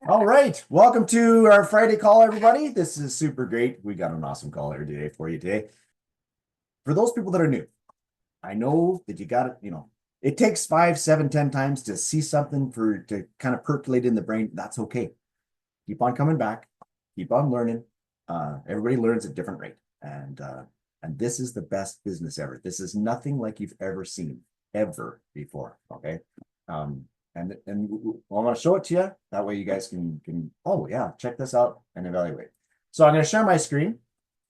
All right, welcome to our Friday call, everybody. This is super great. We got an awesome call here today for you today. For those people that are new, I know that you got it, it takes 5, 7, 10 times to see something to kind of percolate in the brain. That's okay. Keep on coming back, keep on learning. Everybody learns at different rate. And this is the best business ever. This is nothing like you've ever seen ever before. Okay. Um, and I want to show it to you. That way you guys can oh yeah, check this out and evaluate. So I'm going to share my screen,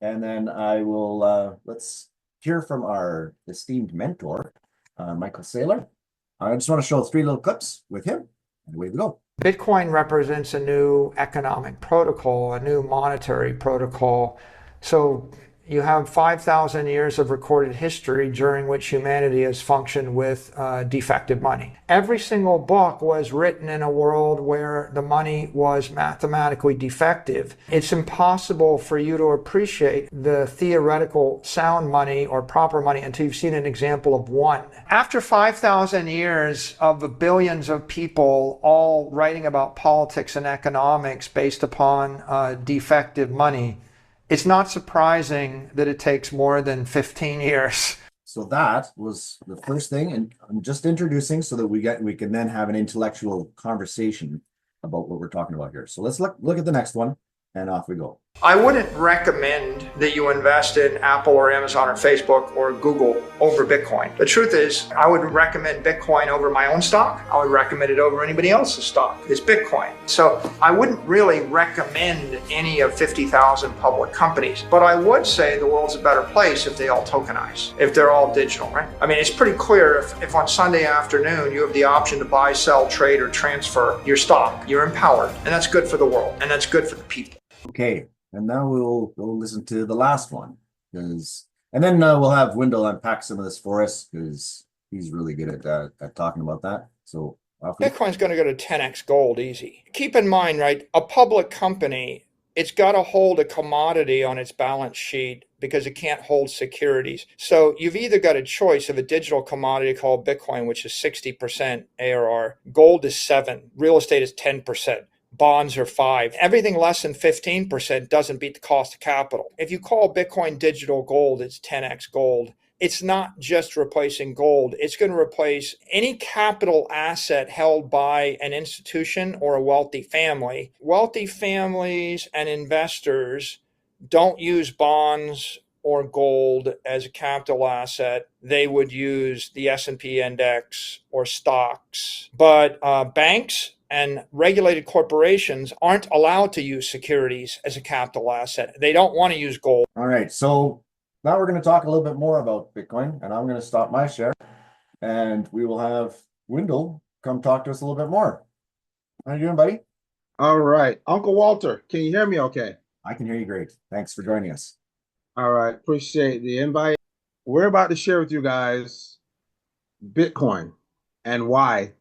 and then I will let's hear from our esteemed mentor, Michael Saylor. I just want to show 3 little clips with him, and away we go. Bitcoin represents a new economic protocol, a new monetary protocol. So you have 5,000 years of recorded history during which humanity has functioned with defective money. Every single book was written in a world where the money was mathematically defective. It's impossible for you to appreciate the theoretical sound money or proper money until you've seen an example of one. After 5,000 years of billions of people all writing about politics and economics based upon defective money, it's not surprising that it takes more than 15 years. So that was the first thing, and I'm just introducing so that we can then have an intellectual conversation about what we're talking about here. So let's look at the next one, and off we go. I wouldn't recommend that you invest in Apple or Amazon or Facebook or Google over Bitcoin. The truth is, I would recommend Bitcoin over my own stock. I would recommend it over anybody else's stock. It's Bitcoin. So I wouldn't really recommend any of 50,000 public companies, but I would say the world's a better place if they all tokenize, if they're all digital, right? I mean, it's pretty clear if on Sunday afternoon you have the option to buy, sell, trade, or transfer your stock, you're empowered. And that's good for the world, and that's good for the people. Okay, and now we'll listen to the last one, and then we'll have Windell unpack some of this for us because he's really good at talking about that. So Bitcoin's going to go to 10x gold easy. Keep in mind, right, a public company, it's got to hold a commodity on its balance sheet because it can't hold securities. So you've either got a choice of a digital commodity called Bitcoin, which is 60% ARR, gold is 7, real estate is 10%. Bonds are 5. Everything less than 15% doesn't beat the cost of capital. If you call Bitcoin digital gold, it's 10x gold. It's not just replacing gold. It's going to replace any capital asset held by an institution or a wealthy family. Wealthy families and investors don't use bonds or gold as a capital asset. They would use the S&P index or stocks. But banks and regulated corporations aren't allowed to use securities as a capital asset. They don't want to use gold. All right, so now we're going to talk a little bit more about Bitcoin, and I'm going to stop my share, and we will have Windell come talk to us a little bit more. How you doing, buddy? All right. Uncle Walter, can you hear me okay? I can hear you great. Thanks for joining us. All right. Appreciate the invite. We're about to share with you guys Bitcoin and why.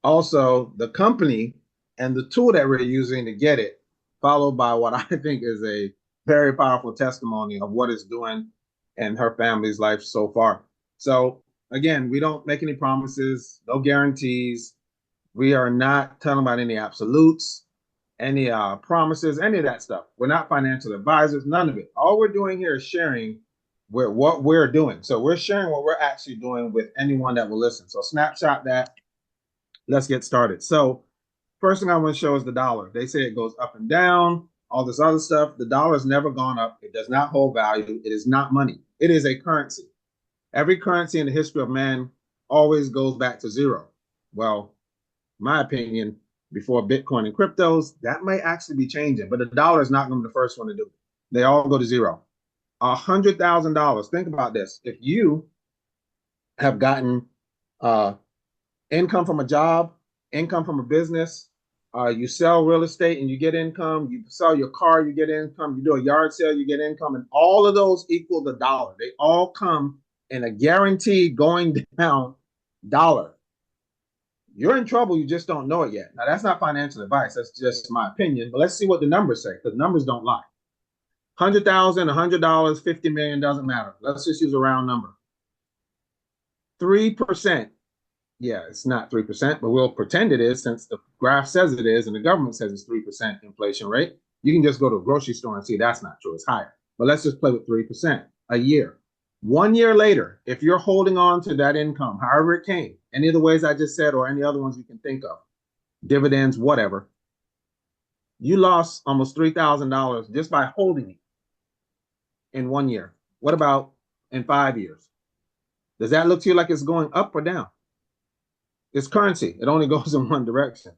Also, the company and the tool that we're using to get it, followed by what I think is a very powerful testimony of what it's doing in her family's life so far. So, again, we don't make any promises, no guarantees. We are not telling about any absolutes, any promises, any of that stuff. We're not financial advisors, none of it. All we're doing here is sharing what we're doing. So we're sharing what we're actually doing with anyone that will listen. So snapshot that. Let's get started. So first thing I want to show is the dollar. They say it goes up and down, all this other stuff. The dollar has never gone up. It does not hold value. It is not money. It is a currency. Every currency in the history of man always goes back to zero. Well, my opinion, before Bitcoin and cryptos, that may actually be changing, but the dollar is not going to be the first one to do it. They all go to zero. $100,000. Think about this. If you have gotten income from a job, income from a business, you sell real estate and you get income, you sell your car, you get income, you do a yard sale, you get income, and all of those equal the dollar. They all come in a guaranteed going down dollar. You're in trouble, you just don't know it yet. Now, that's not financial advice. That's just my opinion. But let's see what the numbers say, because numbers don't lie. 100,000, $100, 50 million, doesn't matter. Let's just use a round number. 3% Yeah, it's not 3%, but we'll pretend it is since the graph says it is and the government says it's 3% inflation rate. You can just go to a grocery store and see that's not true. It's higher. But let's just play with 3% a year. 1 year later, if you're holding on to that income, however it came, any of the ways I just said or any other ones you can think of, dividends, whatever, you lost almost $3,000 just by holding it in 1 year. What about in 5 years? Does that look to you like it's going up or down? It's currency. It only goes in one direction.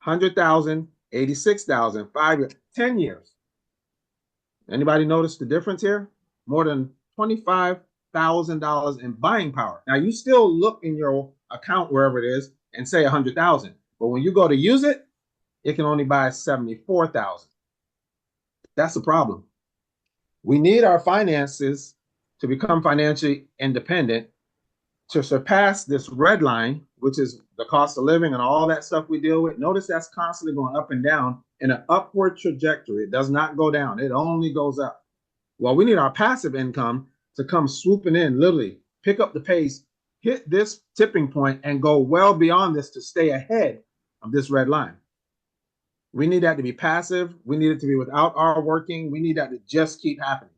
100,000, 86,000, 5 years, 10 years. Anybody notice the difference here? More than $25,000 in buying power. Now you still look in your account wherever it is and say 100,000, but when you go to use it, it can only buy 74,000. That's the problem. We need our finances to become financially independent to surpass this red line, which is the cost of living and all that stuff we deal with. Notice that's constantly going up and down in an upward trajectory. It does not go down. It only goes up. Well, we need our passive income to come swooping in, literally pick up the pace, hit this tipping point, and go well beyond this to stay ahead of this red line. We need that to be passive. We need it to be without our working. We need that to just keep happening.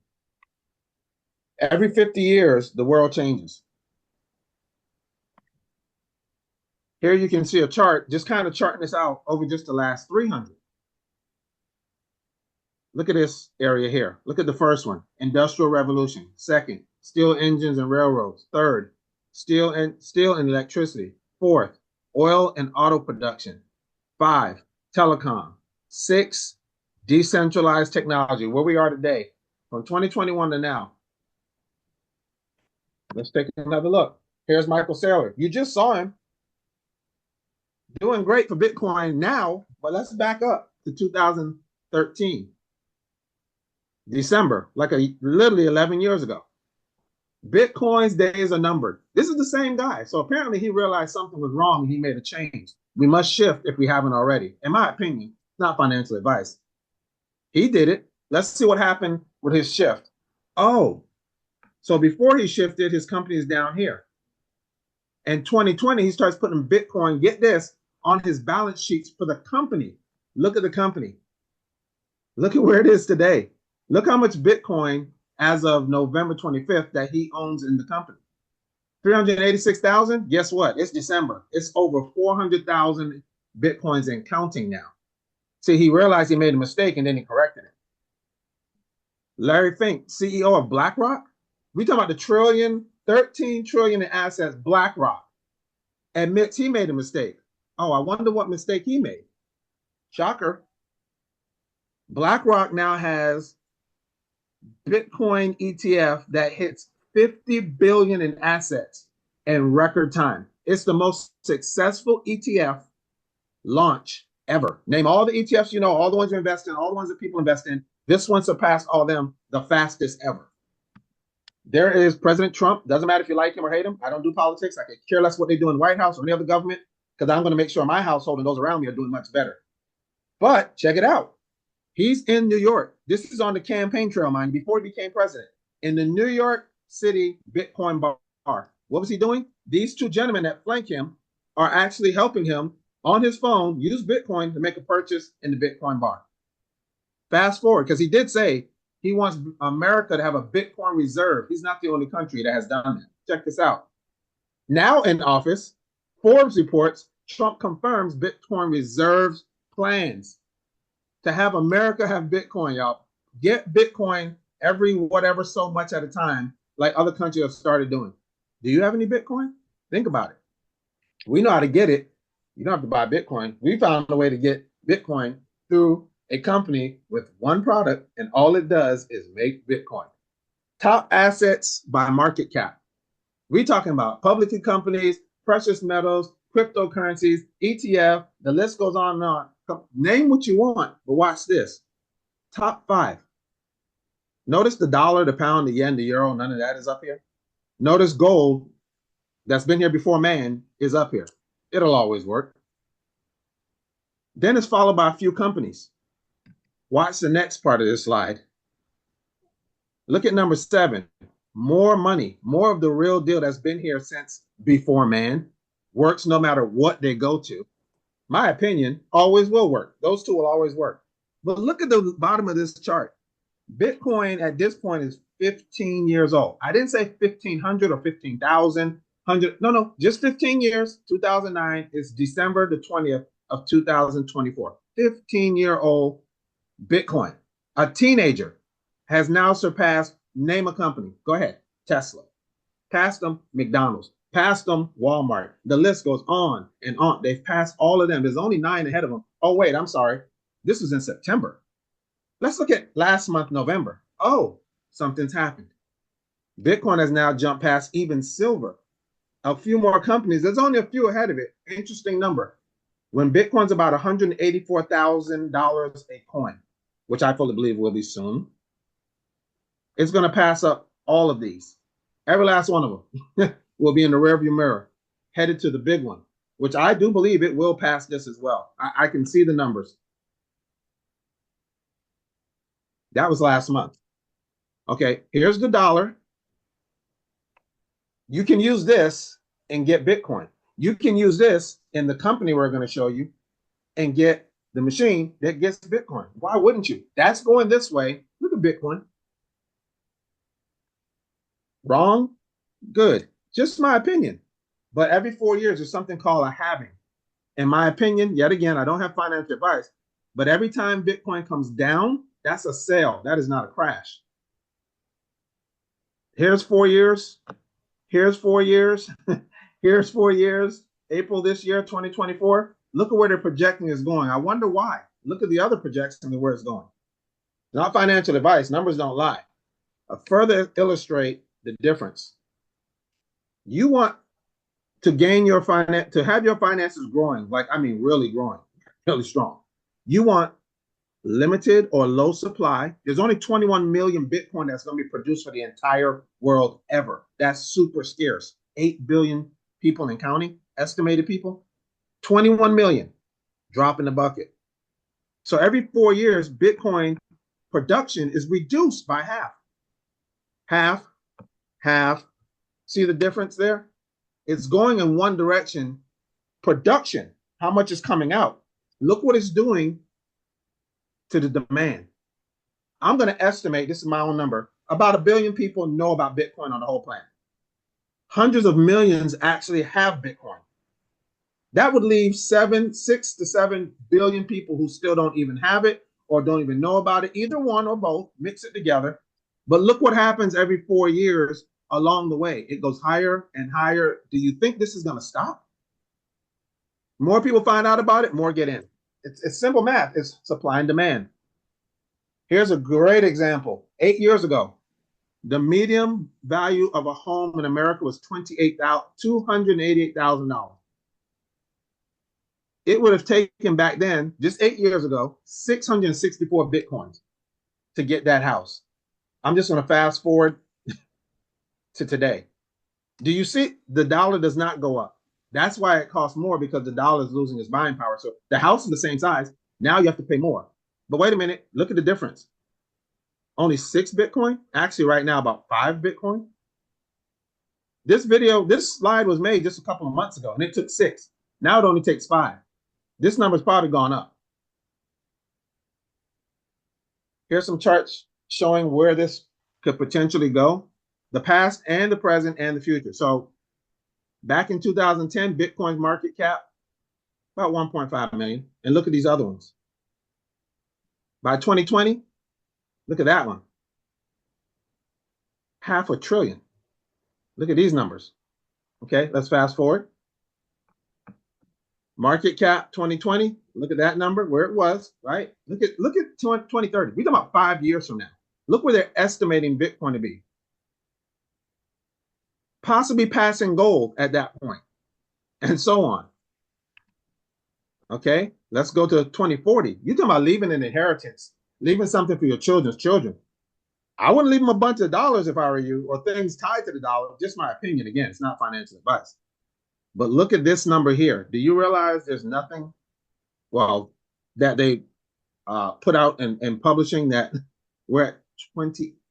Every 50 years, the world changes. Here you can see a chart, just kind of charting this out over just the last 300. Look at this area here. Look at the first one, Industrial Revolution. Second, steel engines and railroads. Third, steel and electricity. Fourth, oil and auto production. 5, telecom. 6, decentralized technology, where we are today, from 2021 to now. Let's take another look. Here's Michael Saylor. You just saw him doing great for Bitcoin now, but let's back up to 2013. December, literally 11 years ago. Bitcoin's days are numbered. This is the same guy. So apparently he realized something was wrong and he made a change. We must shift if we haven't already. In my opinion, not financial advice. He did it. Let's see what happened with his shift. Oh, so before he shifted, his company is down here. In 2020, he starts putting Bitcoin, get this, on his balance sheets for the company. Look at the company. Look at where it is today. Look how much Bitcoin as of November 25th that he owns in the company. 386,000. Guess what? It's December. It's over 400,000 Bitcoins and counting now. See, he realized he made a mistake and then he corrected it. Larry Fink, CEO of BlackRock. We talking about the 13 trillion in assets. BlackRock admits he made a mistake. Oh, I wonder what mistake he made. Shocker. BlackRock now has Bitcoin ETF that hits 50 billion in assets in record time. It's the most successful ETF launch ever. Name all the ETFs you know, all the ones you invest in, all the ones that people invest in. This one surpassed all of them, the fastest ever. There is President Trump. Doesn't matter if you like him or hate him. I don't do politics. I could care less what they do in the White House or any other government, because I'm going to make sure my household and those around me are doing much better. But check it out. He's in New York. This is on the campaign trail, mind, before he became president. In the New York City Bitcoin bar. What was he doing? These two gentlemen that flank him are actually helping him on his phone use Bitcoin to make a purchase in the Bitcoin bar. Fast forward, because he did say he wants America to have a Bitcoin reserve. He's not the only country that has done that. Check this out. Now in office, Forbes reports Trump confirms Bitcoin reserves plans to have America have Bitcoin, y'all. Get Bitcoin every whatever so much at a time, like other countries have started doing. Do you have any Bitcoin? Think about it. We know how to get it. You don't have to buy Bitcoin. We found a way to get Bitcoin through a company with one product, and all it does is make Bitcoin. Top assets by market cap. We're talking about public companies, precious metals, cryptocurrencies, ETF, the list goes on and on. Name what you want, but watch this. Top 5. Notice the dollar, the pound, the yen, the euro, none of that is up here. Notice gold, that's been here before man, is up here. It'll always work. Then it's followed by a few companies. Watch the next part of this slide. Look at number 7. more money, more of the real deal that's been here since before man, works no matter what they go to. My opinion, always will work. Those two will always work. But look at the bottom of this chart. Bitcoin at this point is 15 years old. I didn't say 1500 or 15,000. No, just 15 years. 2009 is December the 20th of 2024. 15-year-old Bitcoin. A teenager has now surpassed, name a company. Go ahead. Tesla. Passed them, McDonald's. Passed them, Walmart. The list goes on and on. They've passed all of them. There's only 9 ahead of them. Oh, wait, I'm sorry. This was in September. Let's look at last month, November. Oh, something's happened. Bitcoin has now jumped past even silver. A few more companies. There's only a few ahead of it. Interesting number. When Bitcoin's about $184,000 a coin, which I fully believe will be soon, it's going to pass up all of these. Every last one of them will be in the rearview mirror, headed to the big one, which I do believe it will pass this as well. I can see the numbers. That was last month. Okay, here's the dollar. You can use this and get Bitcoin. You can use this in the company we're going to show you and get the machine that gets Bitcoin. Why wouldn't you? That's going this way. Look at Bitcoin. Wrong? Good. Just my opinion. But every 4 years, there's something called a halving. In my opinion, yet again, I don't have financial advice, but every time Bitcoin comes down, that's a sale. That is not a crash. Here's 4 years. Here's 4 years. Here's 4 years. April this year, 2024. Look at where they're projecting is going. I wonder why. Look at the other projections and where it's going. Not financial advice. Numbers don't lie. Further illustrate the difference. You want to gain your finance, to have your finances growing, like, I mean, really growing, really strong. You want limited or low supply. There's only 21 million Bitcoin that's going to be produced for the entire world ever. That's super scarce. 8 billion people and counting, estimated people. 21 million, drop in the bucket. So every 4 years, Bitcoin production is reduced by half. Half. See the difference there? It's going in one direction. Production, how much is coming out? Look what it's doing to the demand. I'm going to estimate, this is my own number, about 1 billion people know about Bitcoin on the whole planet. Hundreds of millions actually have Bitcoin. That would leave 6 to 7 billion people who still don't even have it or don't even know about it, either one or both, mix it together. But look what happens every 4 years along the way. It goes higher and higher. Do you think this is going to stop? More people find out about it, more get in. It's simple math. It's supply and demand. Here's a great example. 8 years ago, the median value of a home in America was $288,000. It would have taken back then, just 8 years ago, 664 Bitcoins to get that house. I'm just going to fast forward to today. Do you see the dollar does not go up? That's why it costs more, because the dollar is losing its buying power. So the house is the same size. Now you have to pay more. But wait a minute, look at the difference. Only 6 Bitcoin, actually right now about 5 Bitcoin. This slide was made just a couple of months ago and it took 6. Now it only takes 5. This number's probably gone up. Here's some charts showing where this could potentially go. The past and the present and the future. So back in 2010, Bitcoin's market cap, about 1.5 million. And look at these other ones. By 2020, look at that one. $500 billion. Look at these numbers. Okay, let's fast forward. Market cap 2020, look at that number, where it was, right? Look at 2030. We're talking about 5 years from now. Look where they're estimating Bitcoin to be. Possibly passing gold at that point, and so on. Okay, let's go to 2040. You're talking about leaving an inheritance, leaving something for your children's children. I wouldn't leave them a bunch of dollars if I were you, or things tied to the dollar. Just my opinion. Again, it's not financial advice. But look at this number here. Do you realize there's nothing, well, that they put out in publishing, that we're at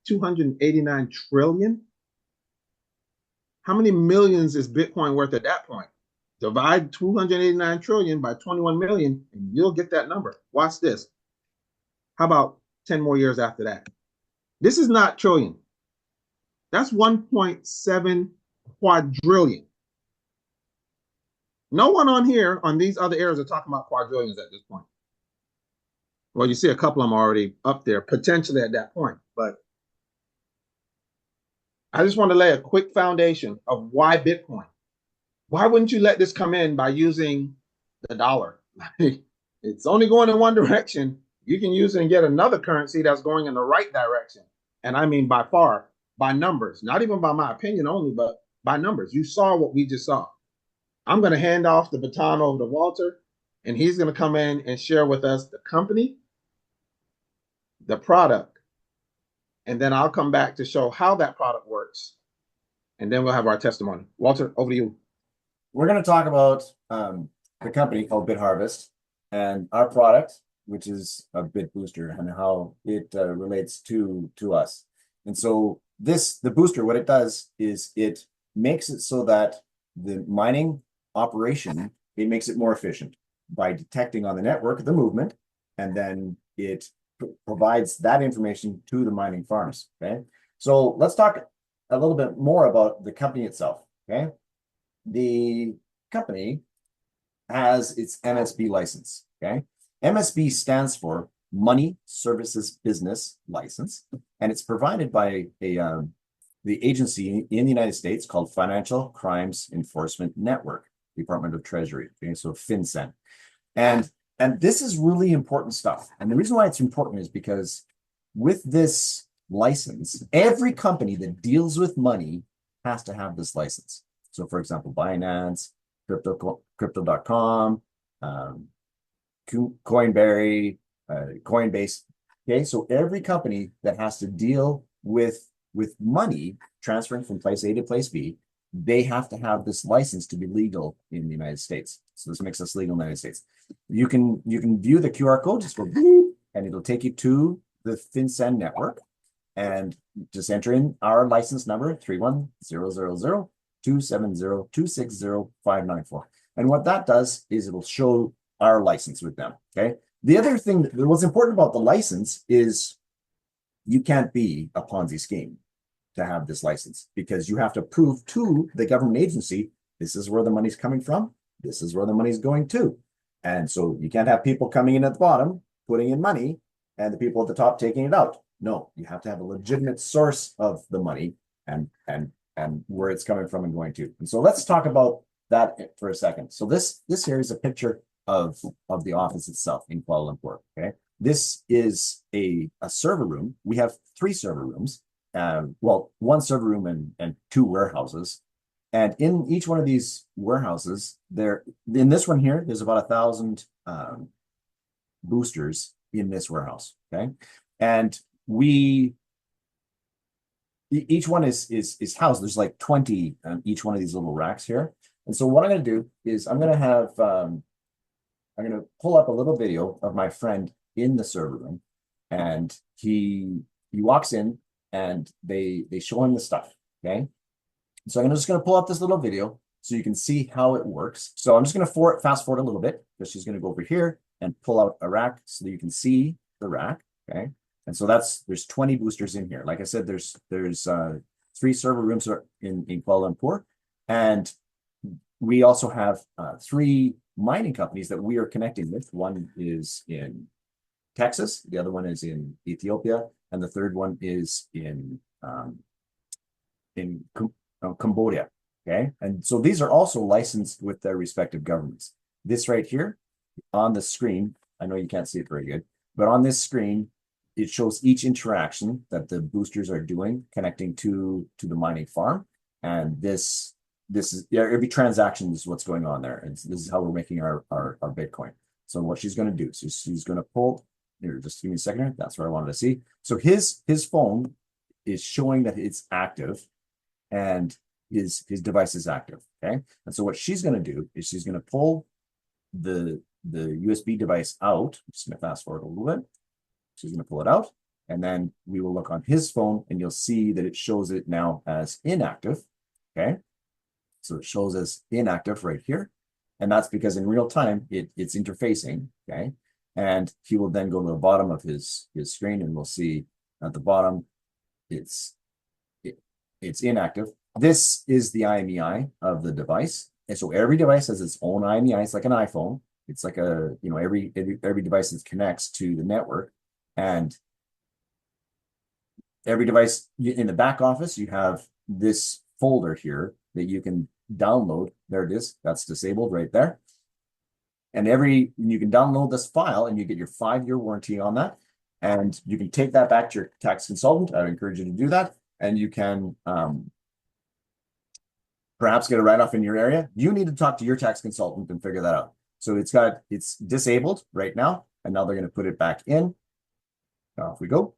289 trillion? How many millions is Bitcoin worth at that point? Divide 289 trillion by 21 million, and you'll get that number. Watch this. How about 10 more years after that? This is not trillion. That's 1.7 quadrillion. No one on here, on these other areas, are talking about quadrillions at this point. Well, you see a couple of them already up there, potentially at that point. But I just want to lay a quick foundation of why Bitcoin. Why wouldn't you let this come in by using the dollar? It's only going in one direction. You can use it and get another currency that's going in the right direction. And I mean by far, by numbers, not even by my opinion only, but by numbers. You saw what we just saw. I'm going to hand off the baton over to Walter, and he's going to come in and share with us the company, the product, and then I'll come back to show how that product works. And then we'll have our testimony. Walter, over to you. We're going to talk about the company called BitHarvest and our product, which is a Bit Booster, and how it relates to us. And so the booster, what it does is it makes it so that the mining operation, it makes it more efficient by detecting on the network the movement, and then it provides that information to the mining farms. Okay, so let's talk a little bit more about the company itself. Okay, the company has its MSB license. Okay, MSB stands for Money Services Business License, and it's provided by the agency in the United States called Financial Crimes Enforcement Network, Department of Treasury. Okay, so FinCEN, and this is really important stuff. And the reason why it's important is because with this license, every company that deals with money has to have this license. So, for example, Binance, Crypto.com, Coinberry, Coinbase. Okay, so every company that has to deal with money transferring from place A to place B, they have to have this license to be legal in the United States. So this makes us legal in the United States. You can view the QR code, just go boop, and it'll take you to the FinCEN network, and just enter in our license number 310002702605994. And what that does is it'll show our license with them. Okay. The other thing what's important about the license is you can't be a Ponzi scheme to have this license, because you have to prove to the government agency, this is where the money's coming from, this is where the money's going to. And so you can't have people coming in at the bottom, putting in money, and the people at the top taking it out. No, you have to have a legitimate source of the money and where it's coming from and going to. And so let's talk about that for a second. So this here is a picture of the office itself in Kuala Lumpur. Okay, this is a server room. We have 3 server rooms. Well, 1 server room and 2 warehouses. And in each one of these warehouses, in this one here, there's about 1,000 boosters in this warehouse. Okay, and each one is housed. There's like 20 on each one of these little racks here. And so what I'm going to do is I'm going to pull up a little video of my friend in the server room, and he walks in and they show him the stuff. Okay, so I'm just going to pull up this little video so you can see how it works. So I'm just going to fast forward a little bit, because she's going to go over here and pull out a rack so that you can see the rack. Okay, and so there's 20 boosters in here. Like I said, there's 3 server rooms in Kuala Lumpur, and we also have 3 mining companies that we are connecting with. One is in Texas, the other one is in Ethiopia, and the third one is in Cambodia. Okay, and so these are also licensed with their respective governments. This right here on the screen, I know you can't see it very good, but on this screen, it shows each interaction that the boosters are doing connecting to the mining farm. And this is every transaction is what's going on there. And this is how we're making our Bitcoin. So what she's going to do, so she's going to pull here, just give me a second here. That's what I wanted to see. So his phone is showing that it's active, and his device is active. Okay. And so what she's going to do is she's going to pull the USB device out. I'm just going to fast forward a little bit. She's going to pull it out, and then we will look on his phone, and you'll see that it shows it now as inactive. Okay. So it shows as inactive right here. And that's because in real time, it's interfacing, okay? And he will then go to the bottom of his screen, and we'll see at the bottom, it's inactive. This is the IMEI of the device. And so every device has its own IMEI. It's like an iPhone. It's like a, you know, every device that connects to the network. And every device in the back office, you have this folder here that you can download. There it is. That's disabled right there. And you can download this file and you get your 5-year warranty on that. And you can take that back to your tax consultant. I would encourage you to do that. And you can perhaps get a write-off in your area. You need to talk to your tax consultant and figure that out. So it's disabled right now. And now they're going to put it back in. Off we go.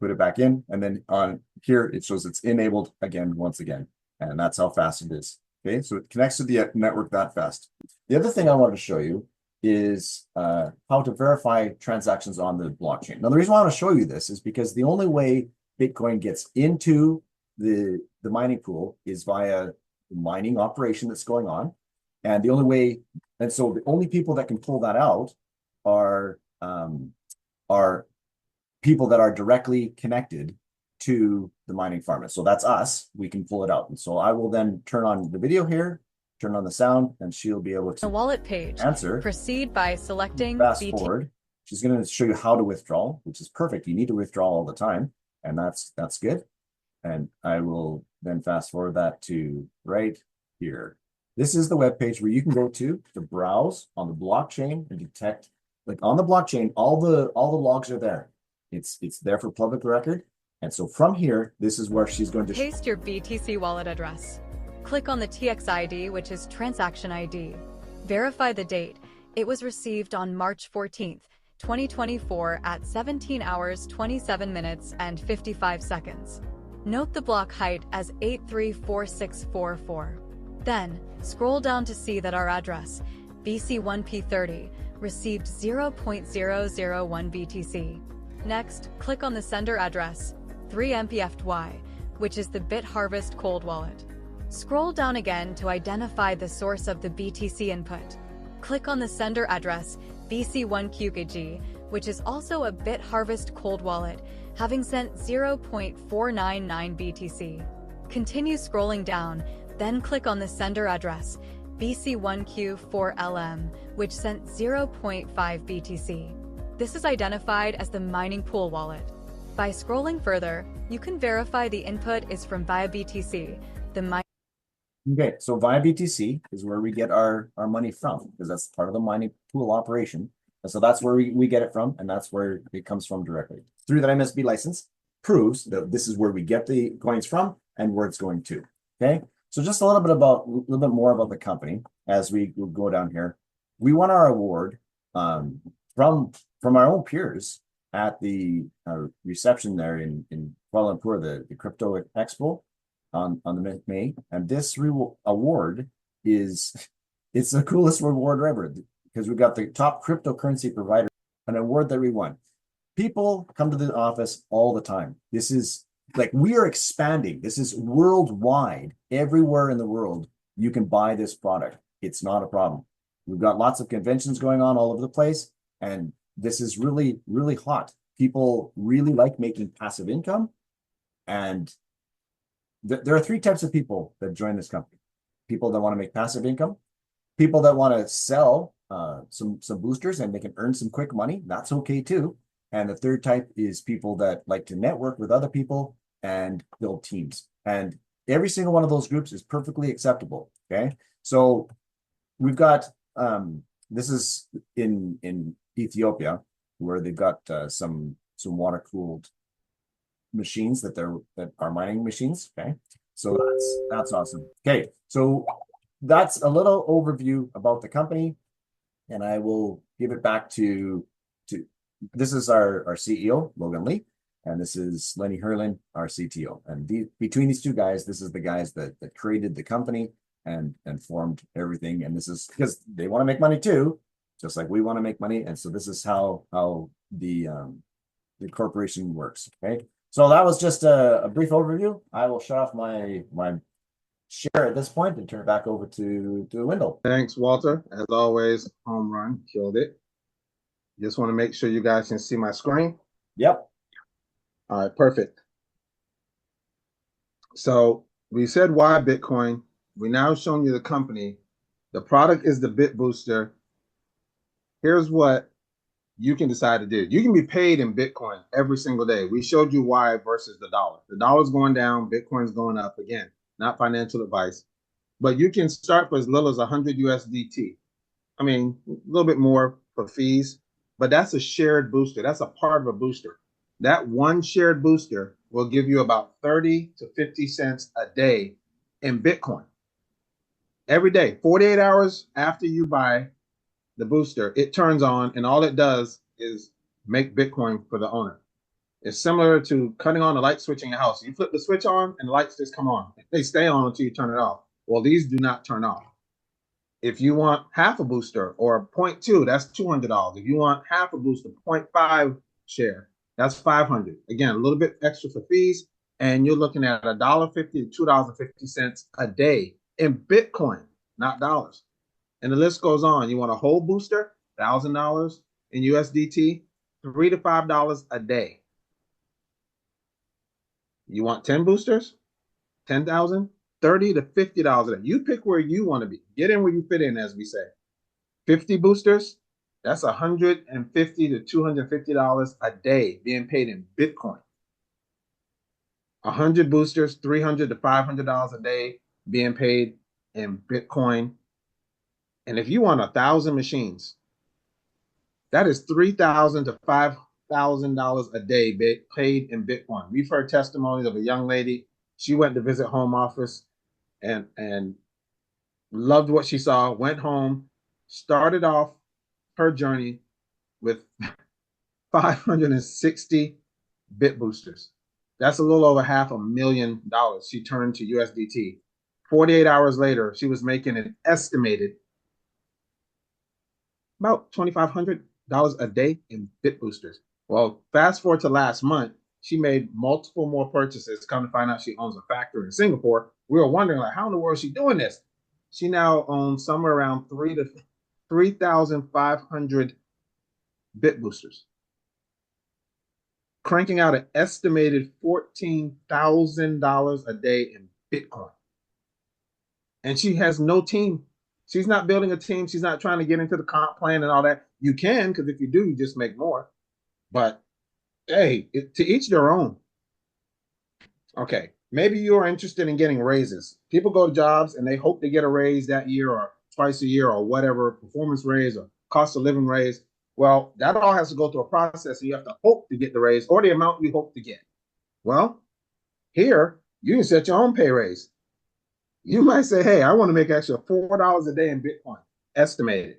Put it back in. And then on here, it shows it's enabled again, once again. And that's how fast it is. Okay, so it connects to the network that fast. The other thing I wanted to show you is how to verify transactions on the blockchain. Now, the reason why I want to show you this is because the only way Bitcoin gets into the mining pool is via the mining operation that's going on. And the only way, and so the only people that can pull that out are people that are directly connected to the mining farm. So that's us. We can pull it out. And so I will then turn on the video here, turn on the sound, and she'll be able to the wallet page. Answer. Proceed by selecting fast BT. forward. She's going to show you how to withdraw, which is perfect. You need to withdraw all the time, and that's good. And I will then fast forward that to right here. This is the web page where you can go to browse on the blockchain and detect, like on the blockchain, all the logs are there. It's there for public record. And so from here, this is where she's going to paste your BTC wallet address. Click on the TX ID, which is transaction ID. Verify the date. It was received on March 14th, 2024 at 17 hours, 27 minutes, and 55 seconds. Note the block height as 834644. Then, scroll down to see that our address, BC1P30, received 0.001 BTC. Next, click on the sender address, 3MPFY, which is the BitHarvest cold wallet. Scroll down again to identify the source of the BTC input. Click on the sender address, BC1QKG, which is also a BitHarvest cold wallet, having sent 0.499 BTC. Continue scrolling down, then click on the sender address, BC1Q4LM, which sent 0.5 BTC. This is identified as the mining pool wallet. By scrolling further, you can verify the input is from via BTC. Okay, so via BTC is where we get our money from, because that's part of the mining pool operation. And so that's where we get it from, and that's where it comes from directly. Through that MSB license proves that this is where we get the coins from and where it's going to. Okay, so just a little bit more about the company as we go down here. We won our award from our own peers at the reception there in Kuala Lumpur, the Crypto Expo on the May. And this award it's the coolest reward ever, because we got the top cryptocurrency provider, an award that we won. People come to the office all the time. This is like, we are expanding. This is worldwide. Everywhere in the world, you can buy this product. It's not a problem. We've got lots of conventions going on all over the place, and this is really, really hot. People really like making passive income. And there are 3 types of people that join this company. People that want to make passive income, people that want to sell some boosters and they can earn some quick money. That's okay too. And the third type is people that like to network with other people and build teams. And every single one of those groups is perfectly acceptable. Okay. So we've got, this is in Ethiopia, where they've got some water-cooled machines that are mining machines. Okay, so that's awesome. Okay, so that's a little overview about the company, and I will give it back to this is our CEO, Logan Lee, and this is Lenny Herlin, our CTO. And between these two guys, this is the guys that created the company and formed everything. And this is because they want to make money too, just like we want to make money. And so this is how the corporation works. Okay, so that was just a brief overview. I will shut off my share at this point and turn it back over to Windell. Thanks, Walter. As always, home run, killed it. Just want to make sure you guys can see my screen. Yep. All right, perfect. So we said why Bitcoin. We now shown you the company. The product is the Bit Booster. Here's what you can decide to do. You can be paid in Bitcoin every single day. We showed you why versus the dollar. The dollar's going down, Bitcoin's going up. Again, not financial advice, but you can start for as little as 100 USDT. I mean, a little bit more for fees, but that's a shared booster. That's a part of a booster. That one shared booster will give you about 30 to 50 cents a day in Bitcoin. Every day, 48 hours after you buy the booster, it turns on, and all it does is make Bitcoin for the owner. It's similar to cutting on a light switch in your house. You flip the switch on and the lights just come on. They stay on until you turn it off. Well, these do not turn off. If you want half a booster or 0.2, that's $200. If you want half a booster, 0.5 share, that's $500. Again, a little bit extra for fees, and you're looking at $1.50 to $2.50 a day in Bitcoin, not dollars. And the list goes on. You want a whole booster, $1,000 in USDT, $3 to $5 a day. You want 10 boosters, 10,000, $30 to $50 a day. You pick where you want to be. Get in where you fit in, as we say. 50 boosters, that's $150 to $250 a day being paid in Bitcoin. 100 boosters, $300 to $500 a day being paid in Bitcoin. And if you want 1,000 machines, that is $3,000 to $5,000 a day paid in Bitcoin. We've heard testimonies of a young lady. She went to visit home office and loved what she saw, went home, started off her journey with 560 bit boosters. That's a little over $500,000 she turned to USDT. 48 hours later, she was making an estimated about $2,500 a day in bit boosters. Well, fast forward to last month, she made multiple more purchases. Come to find out, she owns a factory in Singapore. We were wondering, like, how in the world is she doing this? She now owns somewhere around 3,500 bit boosters, cranking out an estimated $14,000 a day in Bitcoin. And she has no team. She's not building a team. She's not trying to get into the comp plan and all that. You can, because if you do, you just make more. But hey, to each their own. Okay, maybe you're interested in getting raises. People go to jobs and they hope to get a raise that year or twice a year or whatever, performance raise or cost of living raise. Well, that all has to go through a process, and you have to hope to get the raise or the amount you hope to get. Well, here, you can set your own pay raise. You might say, hey, I want to make extra $4 a day in Bitcoin, estimated.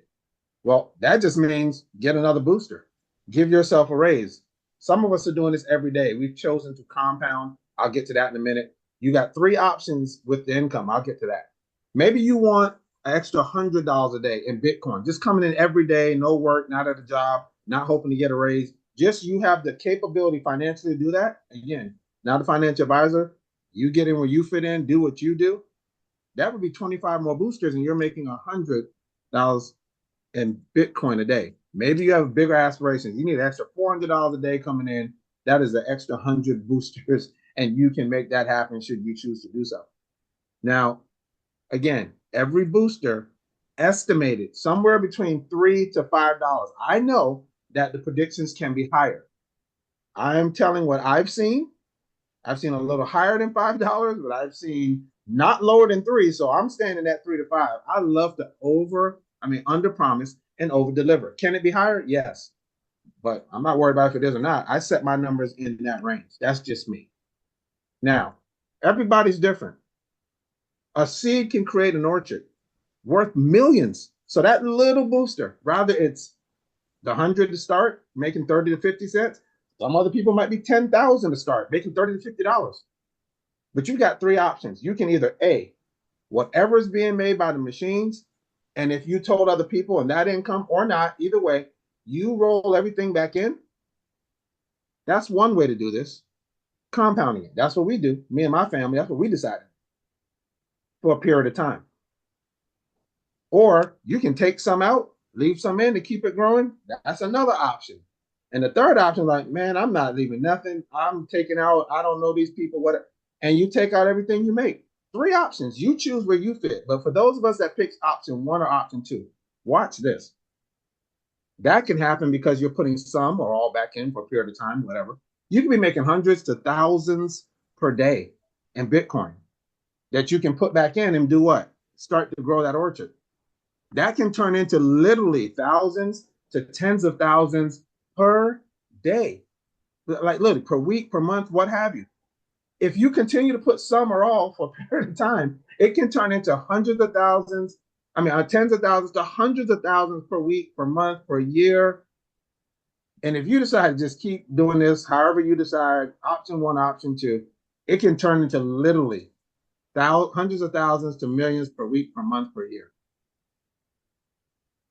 Well, that just means get another booster. Give yourself a raise. Some of us are doing this every day. We've chosen to compound. I'll get to that in a minute. You got 3 options with the income. I'll get to that. Maybe you want an extra $100 a day in Bitcoin, just coming in every day, no work, not at a job, not hoping to get a raise. Just you have the capability financially to do that. Again, not the financial advisor. You get in where you fit in, do what you do. That would be 25 more boosters, and you're making $100 in Bitcoin a day. Maybe you have bigger aspirations. You need an extra $400 a day coming in. That is an extra 100 boosters, and you can make that happen should you choose to do so. Now, again, every booster estimated somewhere between $3 to $5. I know that the predictions can be higher. I am telling what I've seen. I've seen a little higher than $5, but I've seen not lower than 3. So I'm standing at 3 to 5. I love to under promise and over deliver. Can it be higher? Yes. But I'm not worried about if it is or not. I set my numbers in that range. That's just me. Now, everybody's different. A seed can create an orchard worth millions. So that little booster, rather it's the 100 to start, making 30 to 50 cents. Some other people might be 10,000 to start, making $30 to $50. But you got 3 options. You can either A, whatever is being made by the machines, and if you told other people and that income or not, either way, you roll everything back in. That's one way to do this. Compounding it. That's what we do. Me and my family, that's what we decided. for a period of time. Or you can take some out, leave some in to keep it growing. That's another option. And the third option, like, man, I'm not leaving nothing. I'm taking out, I don't know these people, what, and you take out everything you make. 3 options. You choose where you fit. But for those of us that picks option 1 or option 2, watch this. That can happen because you're putting some or all back in for a period of time, whatever. You can be making hundreds to thousands per day in Bitcoin that you can put back in and do what? Start to grow that orchard. That can turn into literally thousands to tens of thousands per day, like literally per week, per month, what have you. If you continue to put some or all for a period of time, it can turn into hundreds of thousands, tens of thousands to hundreds of thousands per week, per month, per year. And if you decide to just keep doing this, however you decide, option 1, option 2, it can turn into literally hundreds of thousands to millions per week, per month, per year.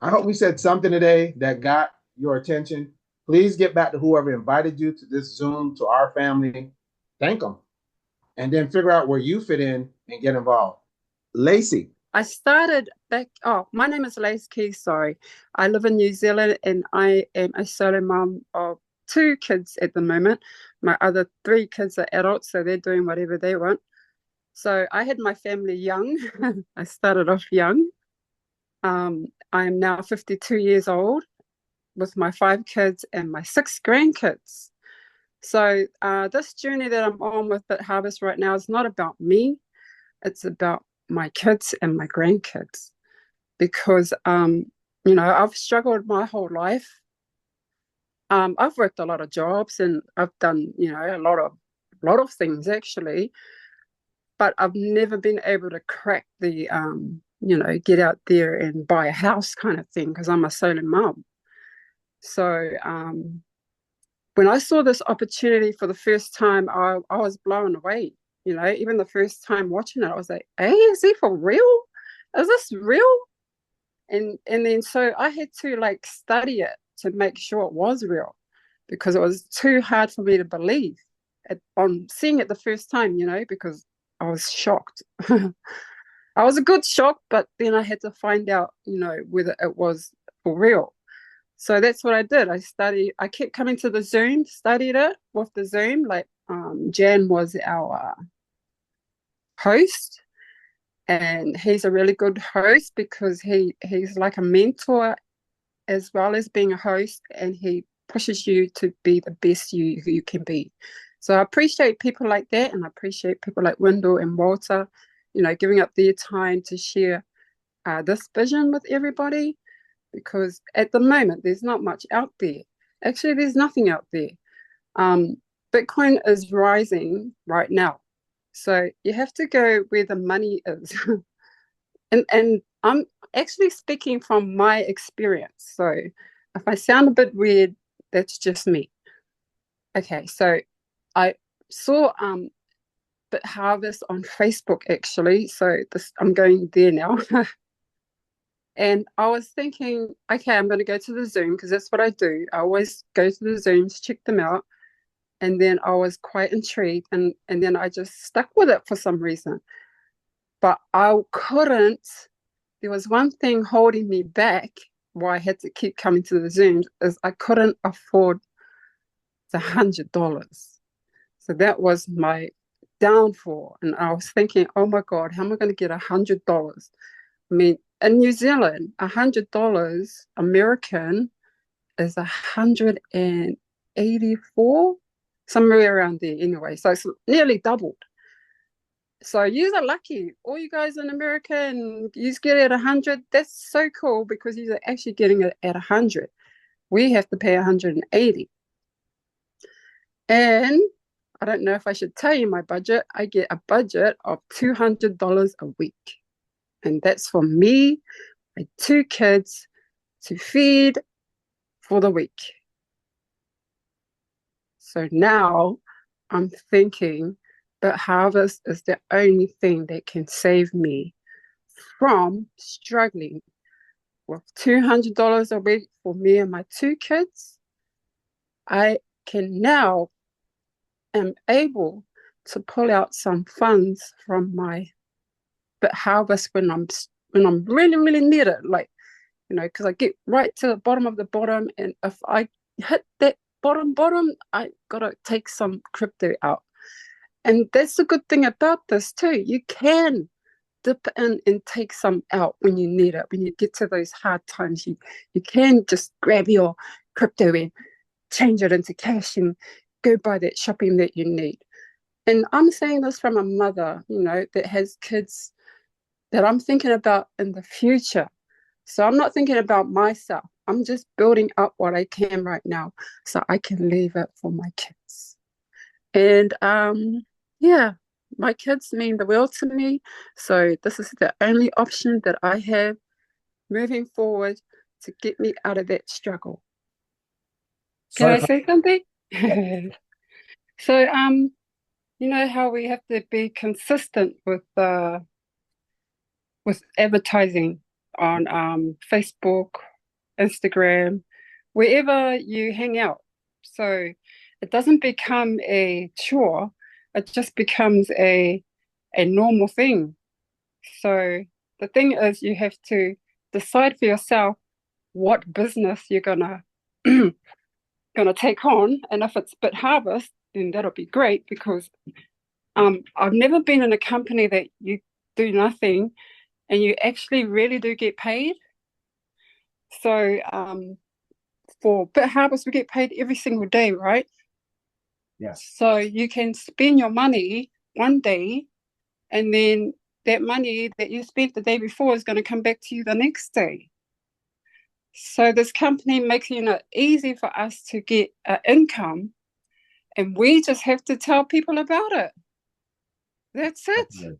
I hope we said something today that got your attention. Please get back to whoever invited you to this Zoom, to our family. Thank them. And then figure out where you fit in and get involved. Lacey. I started back, my name is Lace Key, sorry. I live in New Zealand and I am a solo mom of 2 kids at the moment. My other 3 kids are adults, so they're doing whatever they want. So I had my family young. I started off young. I am now 52 years old with my 5 kids and my 6 grandkids. So this journey that I'm on with BitHarvest right now is not about me. It's about my kids and my grandkids, because I've struggled my whole life. I've worked a lot of jobs and I've done a lot of things actually, but I've never been able to crack the get out there and buy a house kind of thing, because I'm a solo mom. So when I saw this opportunity for the first time, I was blown away. Even the first time watching it, I was like, hey, is he for real? Is this real? And then so I had to study it to make sure it was real, because it was too hard for me to believe on seeing it the first time, because I was shocked. I was a good shock, but then I had to find out, whether it was for real. So that's what I did. I kept coming to the Zoom, studied it with the Zoom. Jan was our host, and he's a really good host because he's like a mentor as well as being a host, and he pushes you to be the best you can be. So I appreciate people like that, and I appreciate people like Windell and Walter, giving up their time to share this vision with everybody, because at the moment there's not much out there. Actually, there's nothing out there. Bitcoin is rising right now, so you have to go where the money is. and I'm actually speaking from my experience, so if I sound a bit weird, that's just me. Okay, so I saw BitHarvest on Facebook actually, so I'm going there now. And I was thinking, okay, I'm going to go to the Zoom, because that's what I do. I always go to the Zooms, check them out. And then I was quite intrigued, and then I just stuck with it for some reason. But I couldn't, there was one thing holding me back why I had to keep coming to the Zooms, is I couldn't afford the $100. So that was my downfall. And I was thinking, oh my God, how am I going to get $100? I mean, in New Zealand, $100 American is 184, somewhere around there anyway. So it's nearly doubled. So you are lucky. All you guys in America, and you get it at 100. That's so cool, because you are actually getting it at 100. We have to pay 180. And I don't know if I should tell you my budget. I get a budget of $200 a week. And that's for me, my 2 kids, to feed for the week. So now I'm thinking BitHarvest is the only thing that can save me from struggling with $200 a week for me and my 2 kids. I can now am able to pull out some funds from my BitHarvest when I'm really, really near it, like, because I get right to the bottom of the bottom, and if I hit that bottom, I gotta take some crypto out. And that's the good thing about this too. You can dip in and take some out when you need it. When you get to those hard times, you can just grab your crypto and change it into cash and go buy that shopping that you need. And I'm saying this from a mother, that has kids that I'm thinking about in the future. So I'm not thinking about myself. I'm just building up what I can right now so I can leave it for my kids. And yeah, my kids mean the world to me. So this is the only option that I have moving forward to get me out of that struggle. Can I say something? So, you know how we have to be consistent with advertising on Facebook, Instagram, wherever you hang out. So it doesn't become a chore, it just becomes a normal thing. So the thing is, you have to decide for yourself what business you're gonna take on, and if it's BitHarvest, then that'll be great, because I've never been in a company that you do nothing and you actually really do get paid. So for BitHarvest, we get paid every single day, right? Yes. So you can spend your money one day, and then that money that you spent the day before is going to come back to you the next day. So this company makes it easy for us to get income, and we just have to tell people about it. That's it. Okay.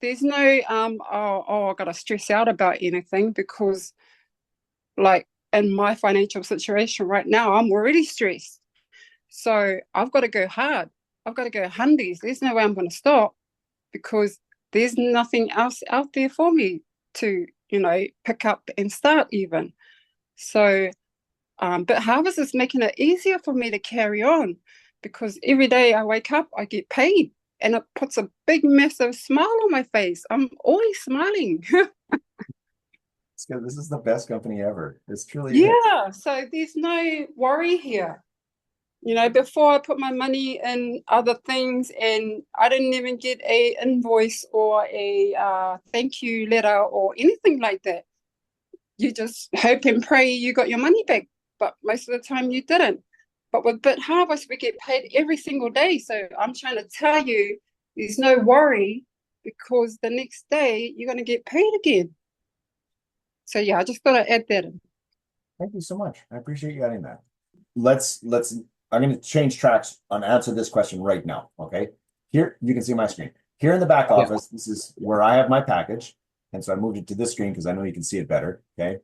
There's no I gotta stress out about anything, because like in my financial situation right now, I'm already stressed. So I've got to go hard. I've got to go hundies. There's no way I'm going to stop, because there's nothing else out there for me to, pick up and start even. So, BitHarvest is making it easier for me to carry on, because every day I wake up, I get paid, and it puts a big, massive smile on my face. I'm always smiling. This is the best company ever. It's truly Yeah, so there's no worry here. Before I put my money in other things, and I didn't even get a invoice or a thank you letter or anything like that. You just hope and pray you got your money back, but most of the time you didn't. But with BitHarvest, we get paid every single day. So I'm trying to tell you, there's no worry, because the next day you're going to get paid again. So yeah, I just thought I'd add that in. Thank you so much. I appreciate you adding that. I'm going to change tracks and answer this question right now. Okay. Here, you can see my screen. Here in the back office, this is where I have my package. And so I moved it to this screen because I know you can see it better. Okay.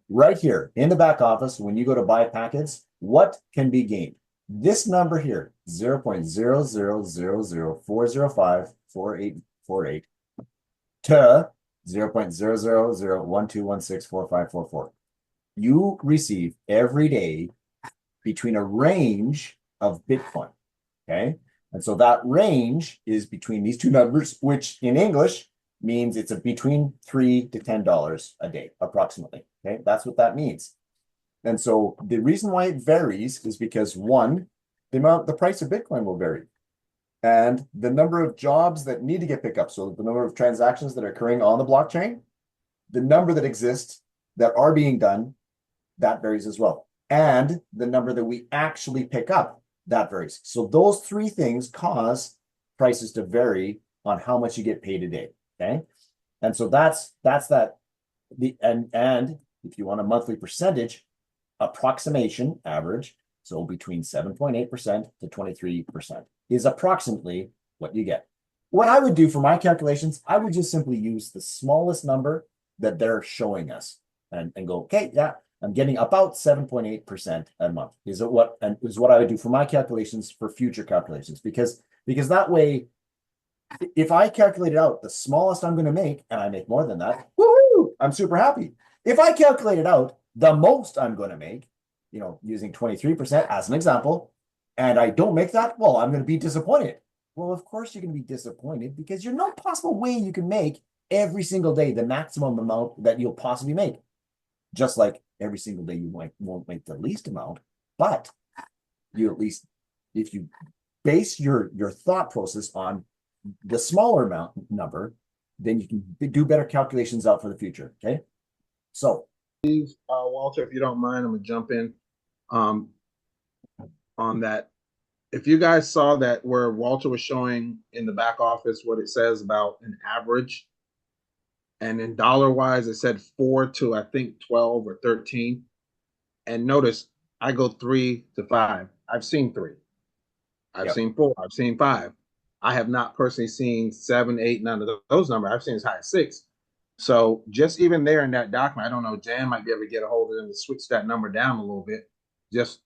Right here in the back office, when you go to buy packets, what can be gained? This number here, 0.00004054848 to 0.00012164544. You receive every day between a range of Bitcoin, okay? And so that range is between these two numbers, which in English means it's between $3 to $10 a day, approximately, okay? That's what that means. And so the reason why it varies is because, one, the price of Bitcoin will vary, and the number of jobs that need to get picked up, so the number of transactions that are occurring on the blockchain, the number that exists that are being done, that varies as well. And the number that we actually pick up, that varies. So those three things cause prices to vary on how much you get paid a day. Okay. And so that's that. And if you want a monthly percentage, approximation average, so between 7.8% to 23% is approximately what you get. What I would do for my calculations, I would just simply use the smallest number that they're showing us and go, okay, yeah, I'm getting about 7.8% a month is what I would do for my calculations for future calculations, because that way, if I calculate it out the smallest I'm going to make and I make more than that, woohoo, I'm super happy. If I calculate it out the most I'm going to make, using 23% as an example, and I don't make that, well, I'm going to be disappointed. Well, of course you're going to be disappointed because there's no possible way you can make every single day the maximum amount that you'll possibly make. Just like every single day you won't make the least amount, but you at least, if you base your thought process on the smaller amount number, then you can do better calculations out for the future. Okay. So Walter, if you don't mind, I'm gonna jump in on that. If you guys saw that where Walter was showing in the back office what it says about an average, and in dollar wise, it said 4 to I think 12 or 13. And notice I go 3 to 5. I've seen 3. I've seen 4. I've seen 5. I have not personally seen 7, 8, none of those numbers. I've seen as high as 6. So just even there in that document, I don't know, Jan might be able to get a hold of them to switch that number down a little bit. Just,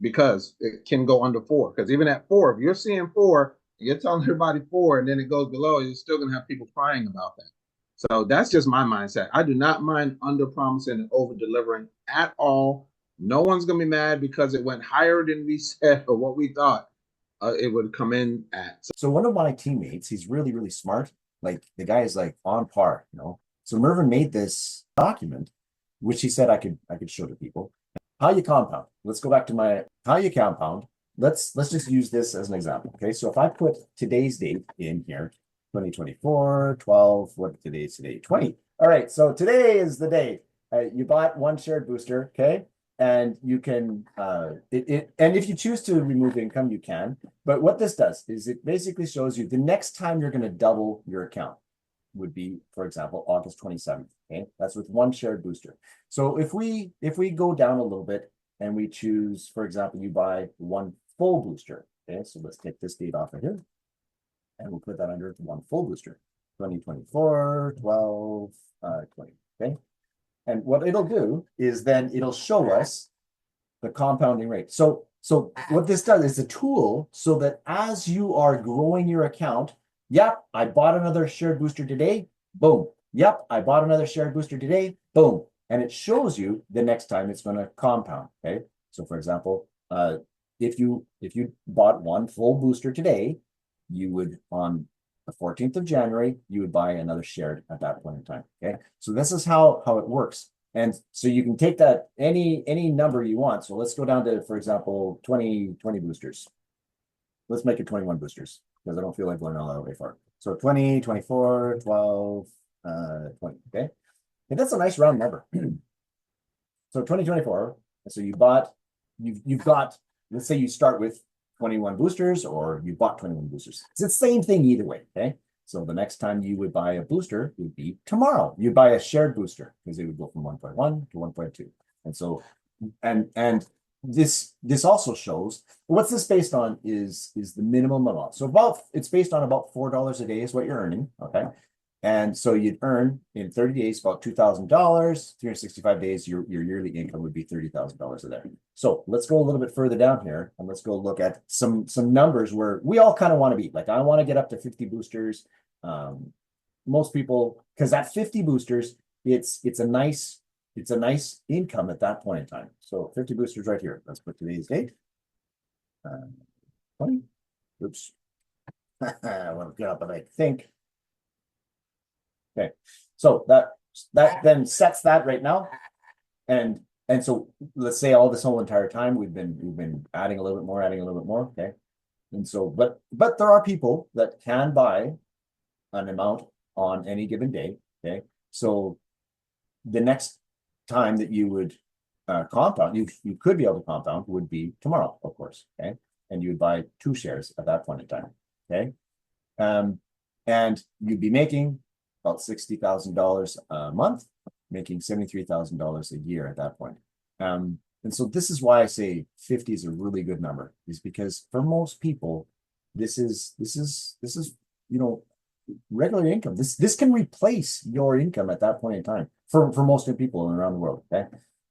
because it can go under 4. Because even at 4, if you're seeing 4, you're telling everybody 4, and then it goes below, you're still going to have people crying about that. So that's just my mindset. I do not mind under promising and over delivering at all. No one's going to be mad because it went higher than we said or what we thought it would come in at. So one of my teammates, he's really, really smart. Like the guy is like on par, So Mervyn made this document, which he said I could show to people. How you compound. Let's go back to how you compound. Let's just use this as an example. Okay. So if I put today's date in here, 2024, 12, what today is today? 20. All right. So today is the day. You bought one shared booster. Okay. And you can, and if you choose to remove income, you can. But what this does is it basically shows you the next time you're going to double your account would be, for example, August 27th. Okay, that's with one shared booster. So if we go down a little bit and we choose, for example, you buy one full booster. Okay, so let's take this date off of here, and we'll put that under one full booster, 2024, 12, 20. Okay. And what it'll do is then it'll show us the compounding rate. So what this does is a tool so that as you are growing your account, yep, I bought another shared booster today, boom. Yep, I bought another shared booster today, boom. And it shows you the next time it's going to compound. Okay. So for example, if you bought one full booster today, you would on the 14th of January, you would buy another shared at that point in time. Okay. So this is how it works. And so you can take that any number you want. So let's go down to, for example, 20 boosters. Let's make it 21 boosters because I don't feel like going all that way far. So 20, 24, 12, 20. Okay. And that's a nice round number. So 2024. So you've got, let's say you start with 21 boosters or you bought 21 boosters. It's the same thing either way. Okay. So the next time you would buy a booster would be tomorrow. You'd buy a shared booster because it would go from 1.1 to 1.2. And so, and this also shows what's this based on is the minimum amount. So it's based on about $4 a day is what you're earning. Okay. And so you'd earn in 30 days about $2,000, 365 days, your yearly income would be $30,000 a day. So let's go a little bit further down here and let's go look at some numbers where we all kind of want to be. Like I want to get up to 50 boosters. Most people, because at 50 boosters, it's a nice income at that point in time. So 50 boosters right here. Let's put today's date. 20. Oops. I want to get up and I think. Okay, so that then sets that right now, and so let's say all this whole entire time we've been adding a little bit more, okay, and so but there are people that can buy an amount on any given day, okay, so the next time that you would compound, you could be able to compound would be tomorrow, of course, okay, and you would buy 2 shares at that point in time, okay, and you'd be making about $60,000 a month, making $73,000 a year at that point. And so this is why I say 50 is a really good number, is because for most people, this is regular income. This can replace your income at that point in time for most people around the world. Okay.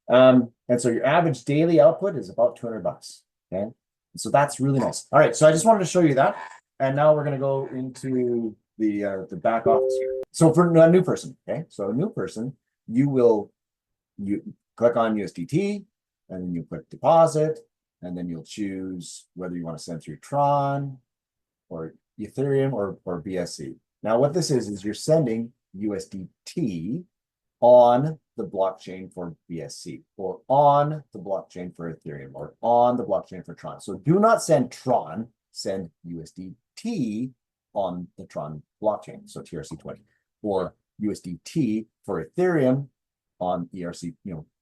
And so your average daily output is about $200. Okay. So that's really nice. All right. So I just wanted to show you that. And now we're going to go into the back office here. So for a new person, okay, so a new person, you click on USDT and then you click deposit, and then you'll choose whether you want to send through Tron or Ethereum or BSC. Now, what this is you're sending USDT on the blockchain for BSC or on the blockchain for Ethereum or on the blockchain for Tron. So do not send Tron, send USDT on the Tron blockchain, so TRC20, or USDT for Ethereum on ERC,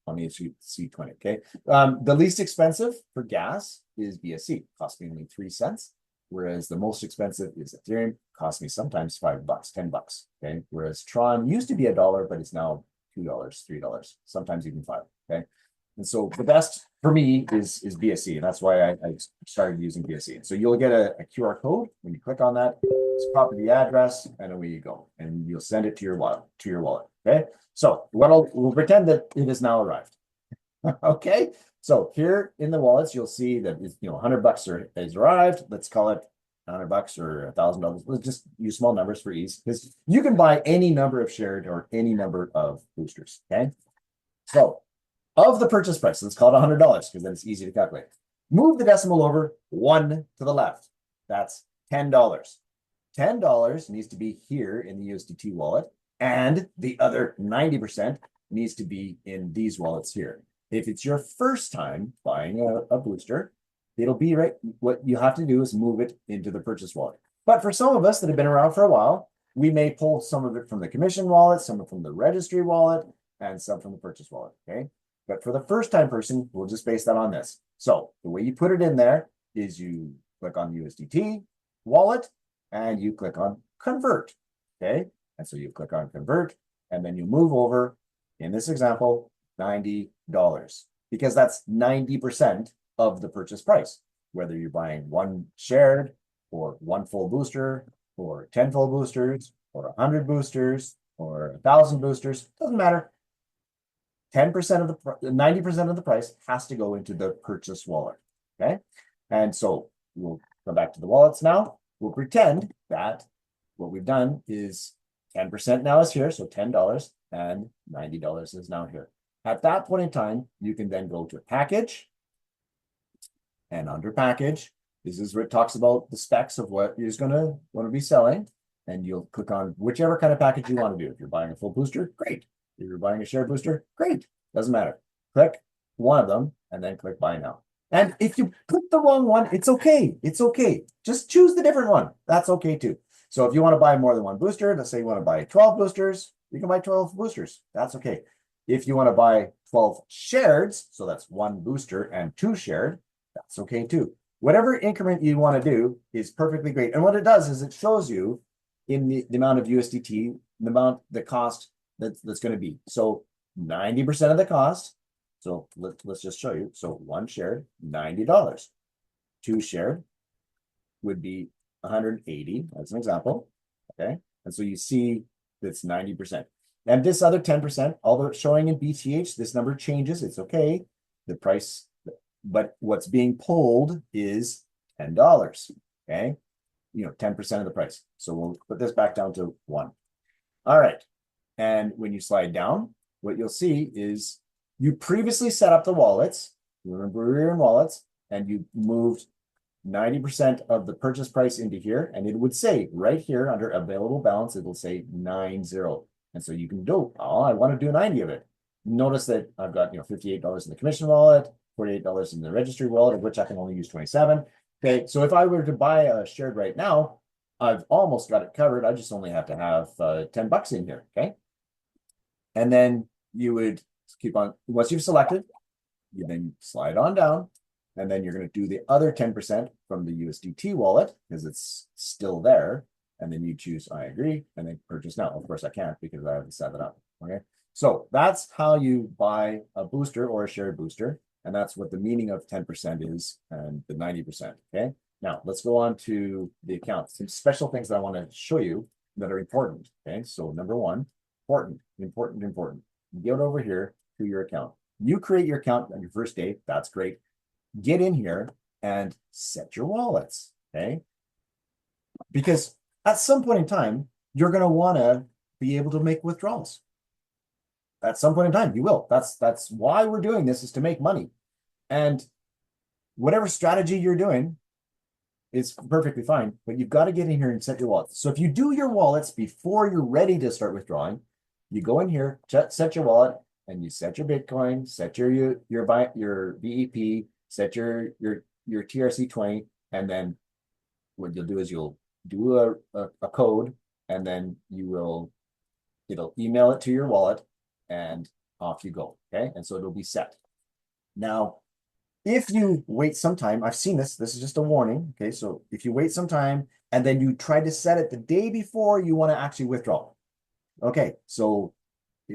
on ERC20, okay? The least expensive for gas is BSC, cost me only 3 cents, whereas the most expensive is Ethereum, cost me sometimes $5, $10, okay? Whereas Tron used to be $1, but it's now $2, $3, sometimes even $5, okay? And so the best for me is BSC, and that's why I started using BSC. And so you'll get a QR code when you click on that. Just copy the address, and away you go, and you'll send it to your wallet. Okay. So we'll pretend that it has now arrived. Okay. So here in the wallets, you'll see that it's, $100 has arrived. Let's call it $100 or $1,000. Let's just use small numbers for ease, because you can buy any number of shared or any number of boosters. Okay. So of the purchase price, let's call it $100 because then it's easy to calculate. Move the decimal over 1 to the left. That's $10. $10 needs to be here in the USDT wallet, and the other 90% needs to be in these wallets here. If it's your first time buying a booster, it'll be right. What you have to do is move it into the purchase wallet. But for some of us that have been around for a while, we may pull some of it from the commission wallet, some from the registry wallet, and some from the purchase wallet, okay? But for the first time person, we'll just base that on this. So the way you put it in there is you click on USDT wallet and you click on convert, okay? And so you click on convert and then you move over, in this example, $90, because that's 90% of the purchase price, whether you're buying 1 shared or 1 full booster or 10 full boosters or 100 boosters or 1,000 boosters, doesn't matter. 10% of the 90% of the price has to go into the purchase wallet. Okay. And so we'll go back to the wallets now. We'll pretend that what we've done is 10% now is here. So $10 and $90 is now here. At that point in time, you can then go to package. And under package, this is where it talks about the specs of what you're going to want to be selling. And you'll click on whichever kind of package you want to do. If you're buying a full booster, great. If you're buying a share booster, great. Doesn't matter. Click one of them and then click buy now. And if you click the wrong one, it's okay. It's okay. Just choose the different one. That's okay too. So if you want to buy more than 1 booster, let's say you want to buy 12 boosters, you can buy 12 boosters. That's okay. If you want to buy 12 shareds, so that's 1 booster and 2 shared, that's okay too. Whatever increment you want to do is perfectly great. And what it does is it shows you in the amount of USDT, the cost that's going to be. So 90% of the cost. So let's just show you. So 1 shared, $90. 2 shared would be 180. That's an example. Okay. And so you see that's 90%. And this other 10%, although it's showing in BTH, this number changes. It's okay. The price, but what's being pulled is $10. Okay. 10% of the price. So we'll put this back down to 1. All right. And when you slide down, what you'll see is you previously set up the wallets. Remember, we were in wallets, and you moved 90% of the purchase price into here. And it would say right here under available balance, it will say 90. And so you can do, I want to do 90 of it. Notice that I've got, $58 in the commission wallet, $48 in the registry wallet, of which I can only use 27. Okay. So if I were to buy a shared right now, I've almost got it covered. I just only have to have $10 in here. Okay. And then you would keep on, once you've selected, you then slide on down, and then you're going to do the other 10% from the USDT wallet because it's still there. And then you choose, I agree, and then purchase now. Of course, I can't because I haven't set it up. Okay. So that's how you buy a booster or a shared booster. And that's what the meaning of 10% is and the 90%. Okay. Now let's go on to the account. Some special things that I want to show you that are important. Okay. So number 1, important. Get over here to your account. You create your account on your first day. That's great. Get in here and set your wallets. Okay. Because at some point in time, you're going to want to be able to make withdrawals. At some point in time, you will. That's why we're doing this, is to make money. And whatever strategy you're doing, it's perfectly fine, but you've got to get in here and set your wallet. So if you do your wallets before you're ready to start withdrawing, you go in here, set your wallet, and you set your Bitcoin, set your BEP, set your TRC20, and then what you'll do is you'll do a code, and then it'll email it to your wallet, and off you go. Okay, and so it'll be set. Now, if you wait some time, I've seen this is just a warning. Okay, so if you wait some time and then you try to set it the day before you want to actually withdraw. Okay, so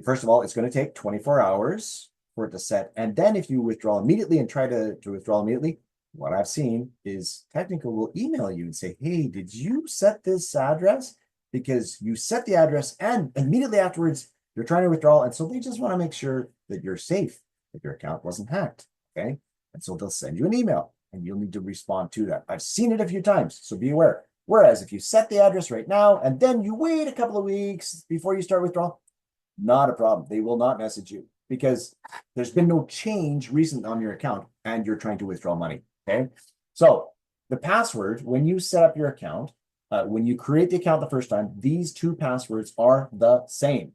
first of all, it's going to take 24 hours for it to set. And then if you withdraw immediately and try to withdraw immediately, what I've seen is Technical will email you and say, hey, did you set this address? Because you set the address and immediately afterwards, you're trying to withdraw. And so they just want to make sure that you're safe, that your account wasn't hacked. Okay. And so they'll send you an email and you'll need to respond to that. I've seen it a few times, so be aware. Whereas if you set the address right now and then you wait a couple of weeks before you start withdrawal, not a problem. They will not message you because there's been no change recent on your account and you're trying to withdraw money. Okay. So the password, when you set up your account, when you create the account the first time, these two passwords are the same.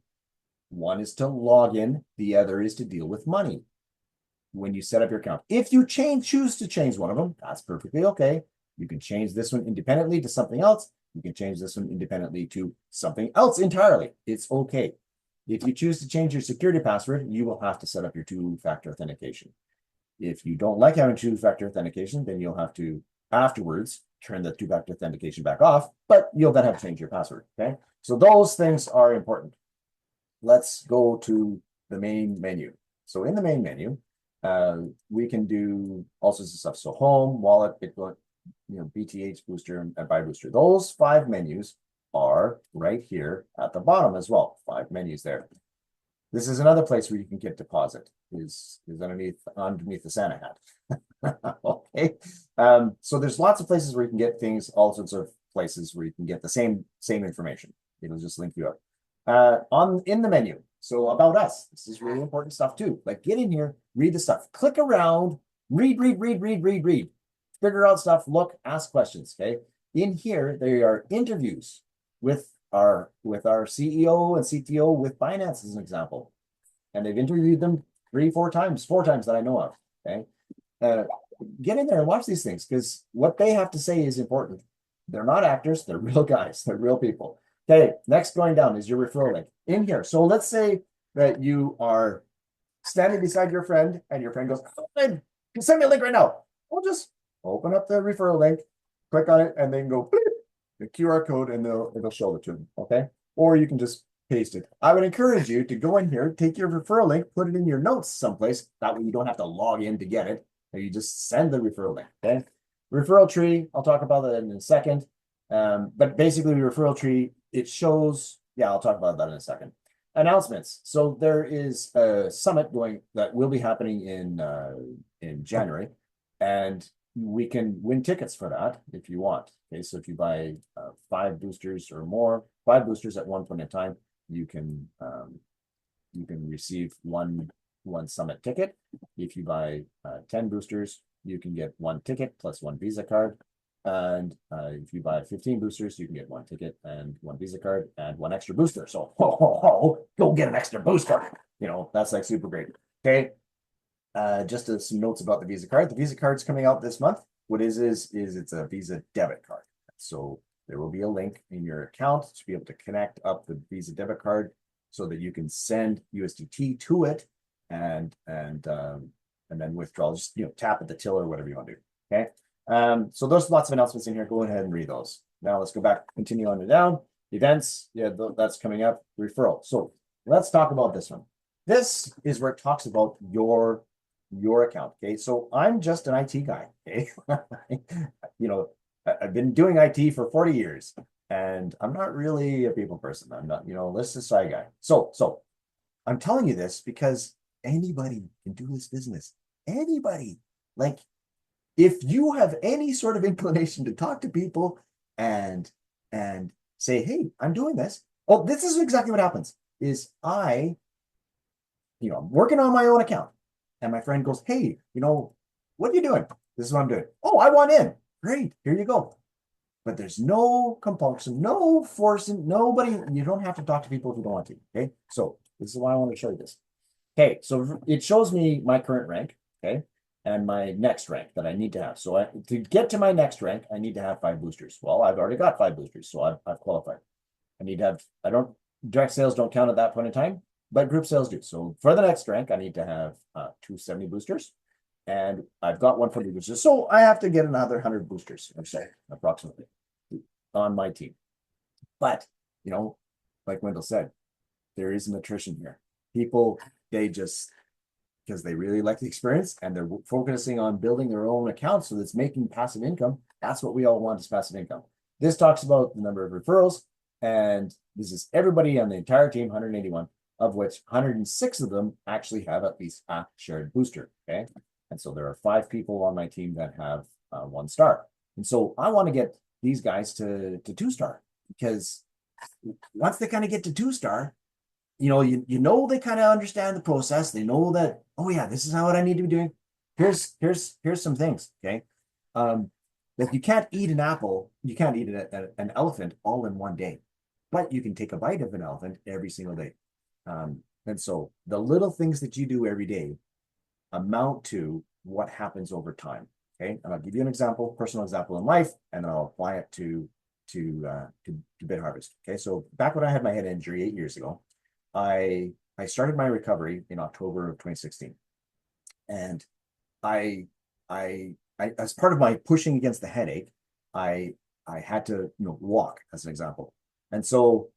One is to log in, the other is to deal with money. When you set up your account, if you choose to change one of them, that's perfectly okay. You can change this one independently to something else. You can change this one independently to something else entirely. It's okay. If you choose to change your security password, you will have to set up your two-factor authentication. If you don't like having two-factor authentication, then you'll have to afterwards turn the two-factor authentication back off, but you'll then have to change your password. Okay, so those things are important. Let's go to the main menu. So in the main menu, we can do all sorts of stuff. So home, wallet, Bitcoin, BTH booster, and buy booster. Those 5 menus are right here at the bottom as well. 5 menus there. This is another place where you can get deposit. Is underneath the Santa hat. Okay. So there's lots of places where you can get things, all sorts of places where you can get the same information. It'll just link you up. In the menu. So about us, this is really important stuff too. Like get in here, read the stuff, click around, read. Figure out stuff, look, ask questions. Okay. In here, there are interviews with our CEO and CTO with Binance as an example. And they've interviewed them 4 times that I know of. Okay. Get in there and watch these things because what they have to say is important. They're not actors, they're real guys, they're real people. Okay, next going down is your referral link in here. So let's say that you are standing beside your friend and your friend goes, oh, send me a link right now. We'll just open up the referral link, click on it, and then go the QR code and it'll show it to them. Okay, or you can just paste it. I would encourage you to go in here, take your referral link, put it in your notes someplace. That way you don't have to log in to get it. Or you just send the referral link. Okay, referral tree. I'll talk about that in a second. But basically, the referral tree, it shows, I'll talk about that in a second. Announcements. So there is a summit that will be happening in January, and we can win tickets for that if you want. Okay, so if you buy 5 boosters or more, 5 boosters at one point in time, you can receive one summit ticket. If you buy 10 boosters, you can get 1 ticket plus 1 Visa card. And if you buy 15 boosters, you can get 1 ticket and 1 Visa card and 1 extra booster. So go get an extra booster. That's like super great. Okay. Just some notes about the Visa card. The Visa card's coming out this month. What is it's a Visa debit card. So there will be a link in your account to be able to connect up the Visa debit card so that you can send USDT to it and then withdraw. Just tap at the till or whatever you want to do. Okay. So there's lots of announcements in here. Go ahead and read those. Now let's go back, continue on down. Events, that's coming up. Referral. So let's talk about this one. This is where it talks about your account. Okay, so I'm just an IT guy. Okay, I've been doing IT for 40 years, and I'm not really a people person. I'm not, this is a shy guy. So I'm telling you this because anybody can do this business. Anybody, like. If you have any sort of inclination to talk to people and say, hey, I'm doing this. Oh, this is exactly what happens is I'm working on my own account and my friend goes, hey, what are you doing? This is what I'm doing. Oh, I want in. Great, here you go. But there's no compulsion, no forcing, nobody, you don't have to talk to people if you don't want to. Okay. So this is why I want to show you this. Okay, so it shows me my current rank, okay, and my next rank that I need to have. So to get to my next rank, I need to have 5 boosters. Well, I've already got 5 boosters, so I've qualified. I need to have, direct sales don't count at that point in time, but group sales do. So for the next rank, I need to have 270 boosters, and I've got 140 boosters. So I have to get another 100 boosters, or so, approximately, on my team. But, you know, like Wendell said, there is an attrition here. People, they just, because they really like the experience and they're focusing on building their own account so that's making passive income. That's what we all want is passive income. This talks about the number of referrals, and this is everybody on the entire team, 181, of which 106 of them actually have at least a shared booster, okay? And so there are 5 people on my team that have 1 star. And so I want to get these guys to 2 star, because once they kind of get to 2 star, you know, they kind of understand the process. They know that, oh yeah, this is what I need to be doing. Here's some things, okay? That you can't eat an apple, you can't eat an elephant all in one day, but you can take a bite of an elephant every single day. And so the little things that you do every day amount to what happens over time, okay? And I'll give you an example, personal example in life, and then I'll apply it to BitHarvest. Okay, so back when I had my head injury 8 years ago, I started my recovery in October of 2016, and I as part of my pushing against the headache, I had to walk as an example, and so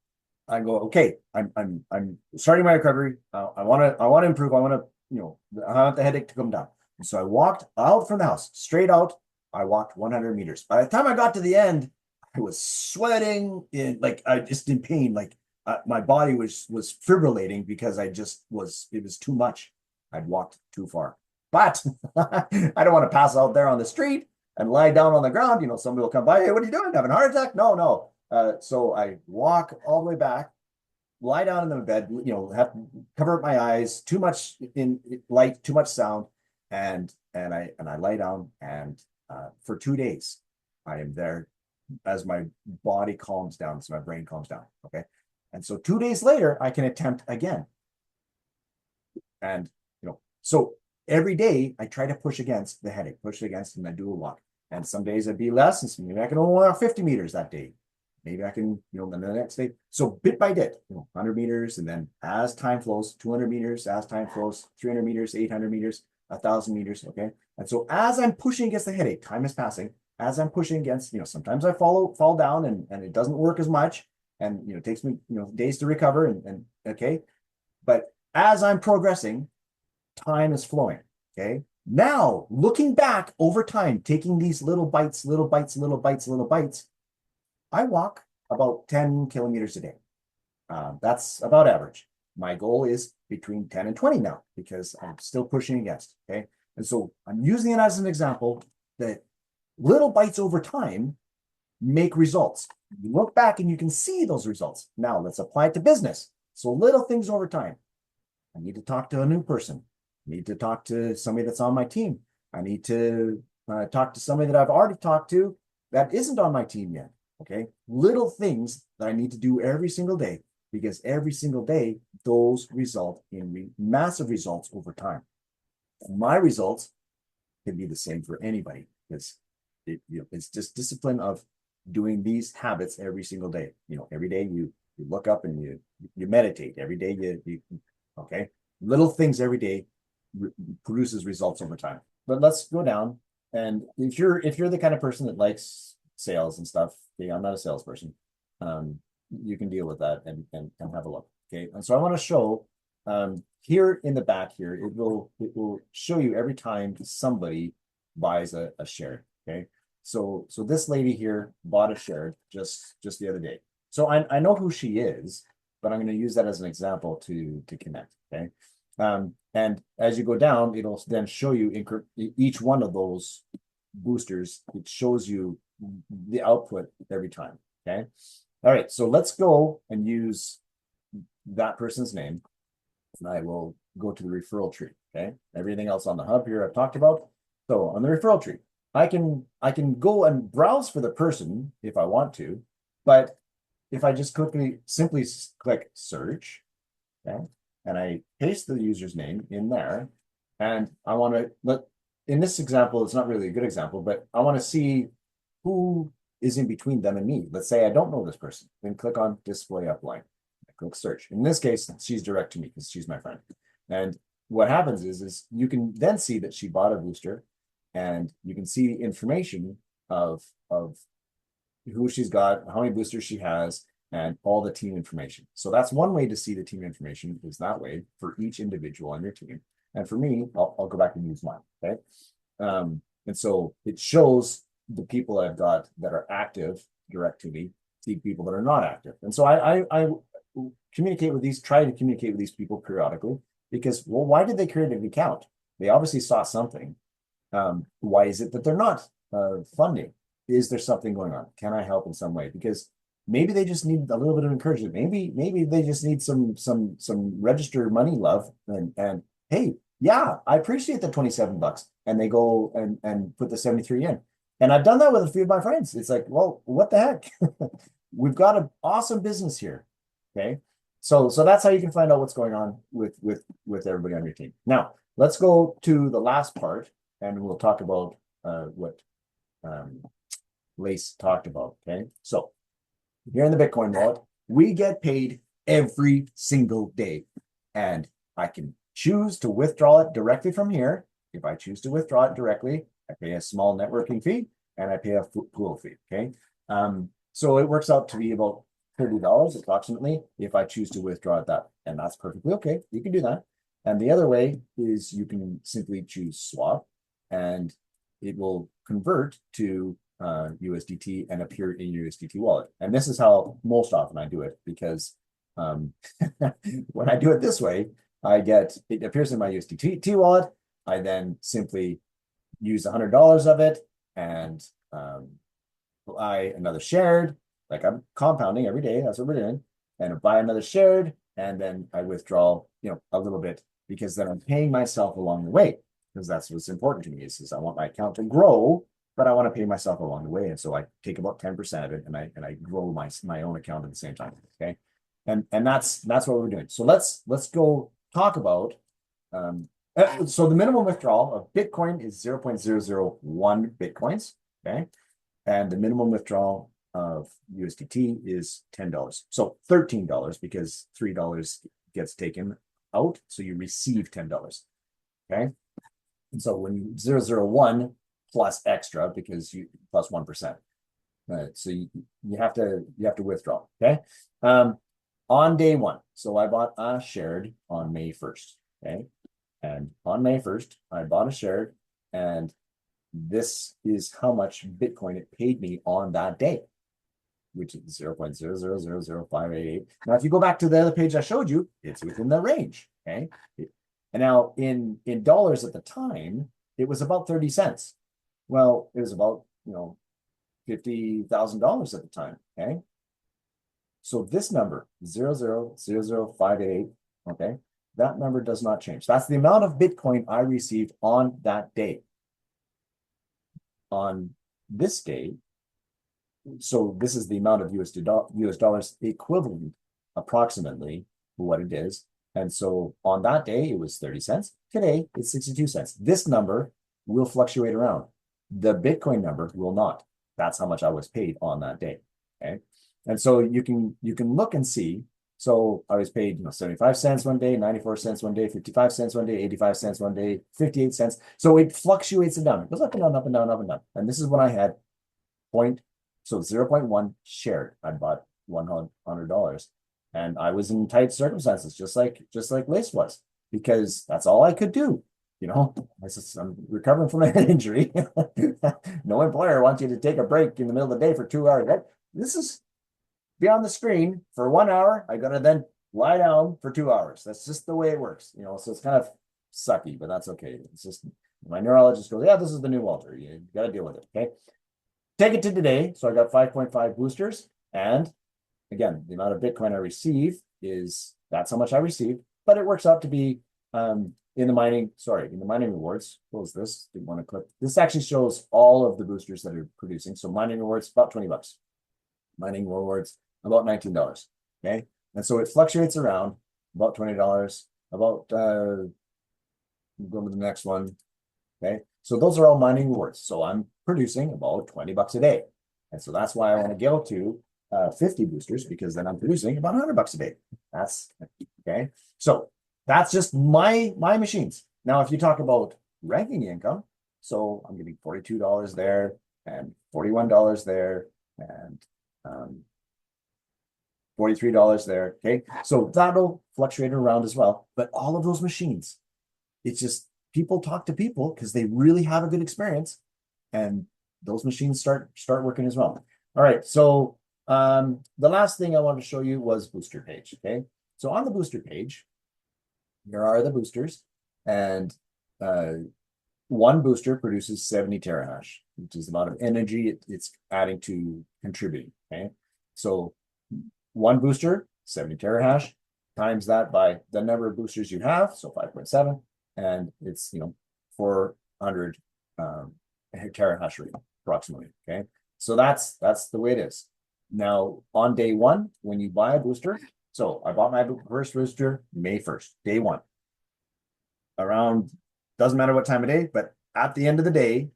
I go, okay, I'm starting my recovery. I want to improve. I want the headache to come down. And so I walked out from the house, straight out. I walked 100 meters. By the time I got to the end, I was sweating I just in pain, my body was fibrillating because it was too much. I'd walked too far. But I don't want to pass out there on the street and lie down on the ground. Somebody will come by. Hey, what are you doing? Having a heart attack? No. So I walk all the way back, lie down in the bed, have to cover up my eyes, too much in light, too much sound. And I lie down, and for 2 days, I am there as my body calms down, so my brain calms down. Okay. And so 2 days later, I can attempt again. And, so every day I try to push against the headache, and I do a walk. And some days it'd be less, and so maybe I can only walk 50 meters that day. Maybe I can, then the next day. So bit by bit, 100 meters. And then as time flows, 200 meters, as time flows, 300 meters, 800 meters, 1,000 meters. Okay. And so as I'm pushing against the headache, time is passing. As I'm pushing against, sometimes I fall down and it doesn't work as much. And, it takes me, days to recover and okay. But as I'm progressing, time is flowing. Okay. Now, looking back over time, taking these little bites, I walk about 10 kilometers a day. That's about average. My goal is between 10 and 20 now, because I'm still pushing against. Okay. And so I'm using it as an example that little bites over time make results. You look back and you can see those results. Now let's apply it to business. So little things over time. I need to talk to a new person. I need to talk to somebody that's on my team. I need to talk to somebody that I've already talked to that isn't on my team yet. Okay. Little things that I need to do every single day, because every single day, those result in massive results over time. And my results can be the same for anybody. It's just discipline of doing these habits every single day. Every day you look up and you meditate. Every day you okay, little things every day produces results over time. But let's go down, and if you're the kind of person that likes sales and stuff, okay, I'm not a salesperson. You can deal with that and have a look. Okay, and so I want to show here in the back here, it will show you every time somebody buys a share. Okay, so this lady here bought a share just the other day. So I know who she is, but I'm going to use that as an example to connect. Okay, and as you go down, it'll then show you each one of those boosters. It shows you the output every time. Okay, all right. So let's go and use that person's name, and I will go to the referral tree. Okay, everything else on the hub here I've talked about. So on the referral tree, I can go and browse for the person if I want to, but if I just simply click search, okay, and I paste the user's name in there, and I want to in this example, it's not really a good example, but I want to see who is in between them and me. Let's say I don't know this person, then click on display upline. I click search. In this case, she's direct to me because she's my friend. And what happens is you can then see that she bought a booster, and you can see information of who she's got, how many boosters she has, and all the team information. So that's one way to see the team information, is that way for each individual on your team. And for me, I'll go back and use mine, okay? And so it shows the people I've got that are active direct to me, see people that are not active. And so I communicate with these, try to communicate with these people periodically, because, well, why did they create an account? They obviously saw something. Why is it that they're not funding? Is there something going on? Can I help in some way? Because maybe they just need a little bit of encouragement. Maybe they just need some register money love, and hey, yeah, I appreciate the $27. And they go and put the 73 in. And I've done that with a few of my friends. It's like, well, what the heck? We've got an awesome business here. Okay. So that's how you can find out what's going on with everybody on your team. Now, let's go to the last part, and we'll talk about what Lace talked about. Okay. So here in the Bitcoin wallet, we get paid every single day, and I can choose to withdraw it directly from here. If I choose to withdraw it directly, I pay a small networking fee and I pay a pool fee. Okay. So it works out to be about $30 approximately if I choose to withdraw it and that's perfectly okay. You can do that. And the other way is you can simply choose swap, and it will convert to USDT and appear in your USDT wallet. And this is how most often I do it, because when I do it this way, it appears in my USDT wallet. I then simply use $100 of it and buy another shared, like I'm compounding every day. That's what we're doing. And buy another shared, and then I withdraw, a little bit, because then I'm paying myself along the way, because that's what's important to me is I want my account to grow, but I want to pay myself along the way. And so I take about 10% of it and I grow my own account at the same time. Okay. And that's what we're doing. So let's go talk about so the minimum withdrawal of Bitcoin is 0.001 Bitcoins. Okay. And the minimum withdrawal of USDT is $10. So $13, because $3 gets taken out. So you receive $10. Okay. And so when 0.001 plus extra, because you plus 1%. So you have to withdraw. Okay. On day one. So I bought a shared on May 1st. Okay. And on May 1st, I bought a shared, and this is how much Bitcoin it paid me on that day, which is 0.0000588. Now, if you go back to the other page I showed you, it's within the range. Okay. And now in dollars at the time, it was about 30 cents. Well, it was about, $50,000 at the time. Okay. So this number, 0.0000588, okay, that number does not change. That's the amount of Bitcoin I received on that day. On this day, so this is the amount of US dollars equivalent, approximately, what it is. And so on that day, it was 30 cents. Today, it's 62 cents. This number will fluctuate around. The Bitcoin number will not. That's how much I was paid on that day. Okay. And so you can look and see. So I was paid 75 cents one day, 94 cents one day, 55 cents one day, 85 cents one day, 58 cents. So it fluctuates it down. It goes up and down, up and down, up and down. And this is when I had 0.1 shared. I bought $100. And I was in tight circumstances, just like Lace was, because that's all I could do. I'm recovering from an injury. No employer wants you to take a break in the middle of the day for 2 hours. This is be on the screen for 1 hour. I gotta then lie down for 2 hours. That's just the way it works, so it's kind of sucky, but that's okay. It's just my neurologist goes, yeah, this is the new Walter. You got to deal with it. Okay. Take it to today. So I got 5.5 boosters. And again, the amount of Bitcoin I receive that's how much I received, but it works out to be in the mining rewards, close this, didn't want to click. This actually shows all of the boosters that are producing. So mining rewards, about 20 bucks. Mining rewards, about $19. Okay. And so it fluctuates around about $20, about, go to the next one. Okay. So those are all mining rewards. So I'm producing about 20 bucks a day. And so that's why I want to go to 50 boosters, because then I'm producing about 100 bucks a day. That's okay. So that's just my machines. Now, if you talk about ranking income, so I'm getting $42 there and $41 there and $43 there. Okay. So that'll fluctuate around as well. But all of those machines, it's just people talk to people because they really have a good experience, and those machines start working as well. All right. So the last thing I wanted to show you was booster page. Okay. So on the booster page, here are the boosters, and one booster produces 70 terahash, which is the amount of energy it's adding to contributing. Okay. So one booster, 70 terahash, times that by the number of boosters you have, so 5.7, and it's 400 terahash rate approximately. Okay. So that's the way it is. Now on day one, when you buy a booster, so I bought my first booster May 1st, day one. Around, doesn't matter what time of day, but at the end of the day,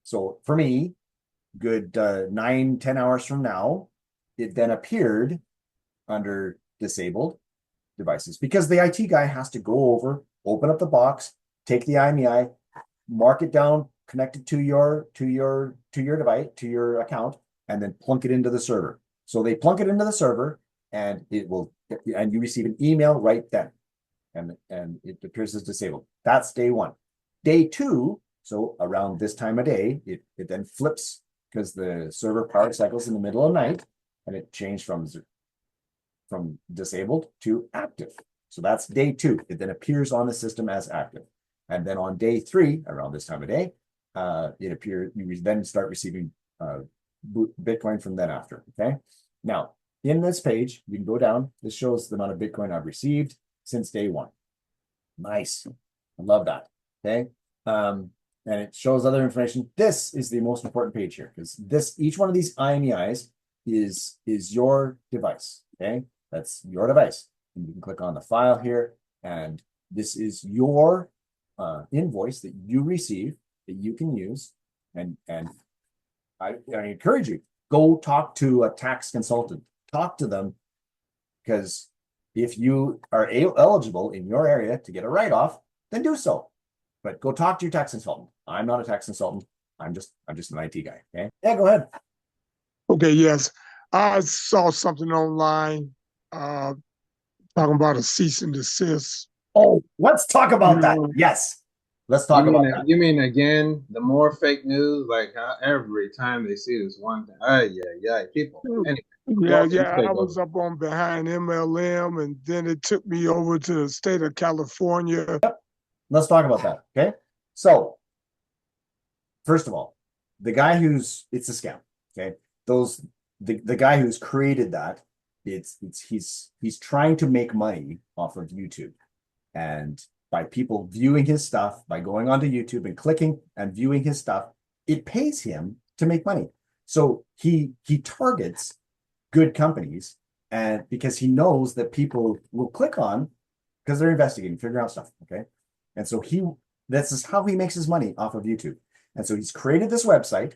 so for me, good 9-10 hours from now, it then appeared under disabled devices, because the IT guy has to go over, open up the box, take the IMEI, mark it down, connect it to your device, to your account, and then plunk it into the server. So they plunk it into the server, and it will, and you receive an email right then, and it appears as disabled. That's day one. Day two, so around this time of day, it then flips, because the server power cycles in the middle of the night, and it changed from disabled to active. So that's day two. It then appears on the system as active. And then on day three, around this time of day, it appears, you then start receiving Bitcoin from then after. Okay. Now, in this page, you can go down. This shows the amount of Bitcoin I've received since day one. Nice. I love that. Okay. And it shows other information. This is the most important page here, because each one of these IMEIs is your device. Okay. That's your device. And you can click on the file here, and this is your invoice that you receive that you can use. And I encourage you, go talk to a tax consultant. Talk to them, because if you are eligible in your area to get a write-off, then do so. But go talk to your tax consultant. I'm not a tax consultant. I'm just an IT guy. Okay. Yeah, go ahead. Okay, yes. I saw something online talking about a cease and desist. Oh, let's talk about that. Yes. Let's talk about that. You mean, again, the more fake news, like how every time they see this one thing, people. Anyway, I was up on behind MLM, and then it took me over to the state of California. Yep. Let's talk about that. Okay. So, first of all, the guy it's a scam. Okay. The guy who's created that, he's trying to make money off of YouTube, and by people viewing his stuff, by going onto YouTube and clicking and viewing his stuff, it pays him to make money. So he targets good companies, and because he knows that people will click on, because they're investigating, figuring out stuff. Okay. And so this is how he makes his money off of YouTube. And so he's created this website.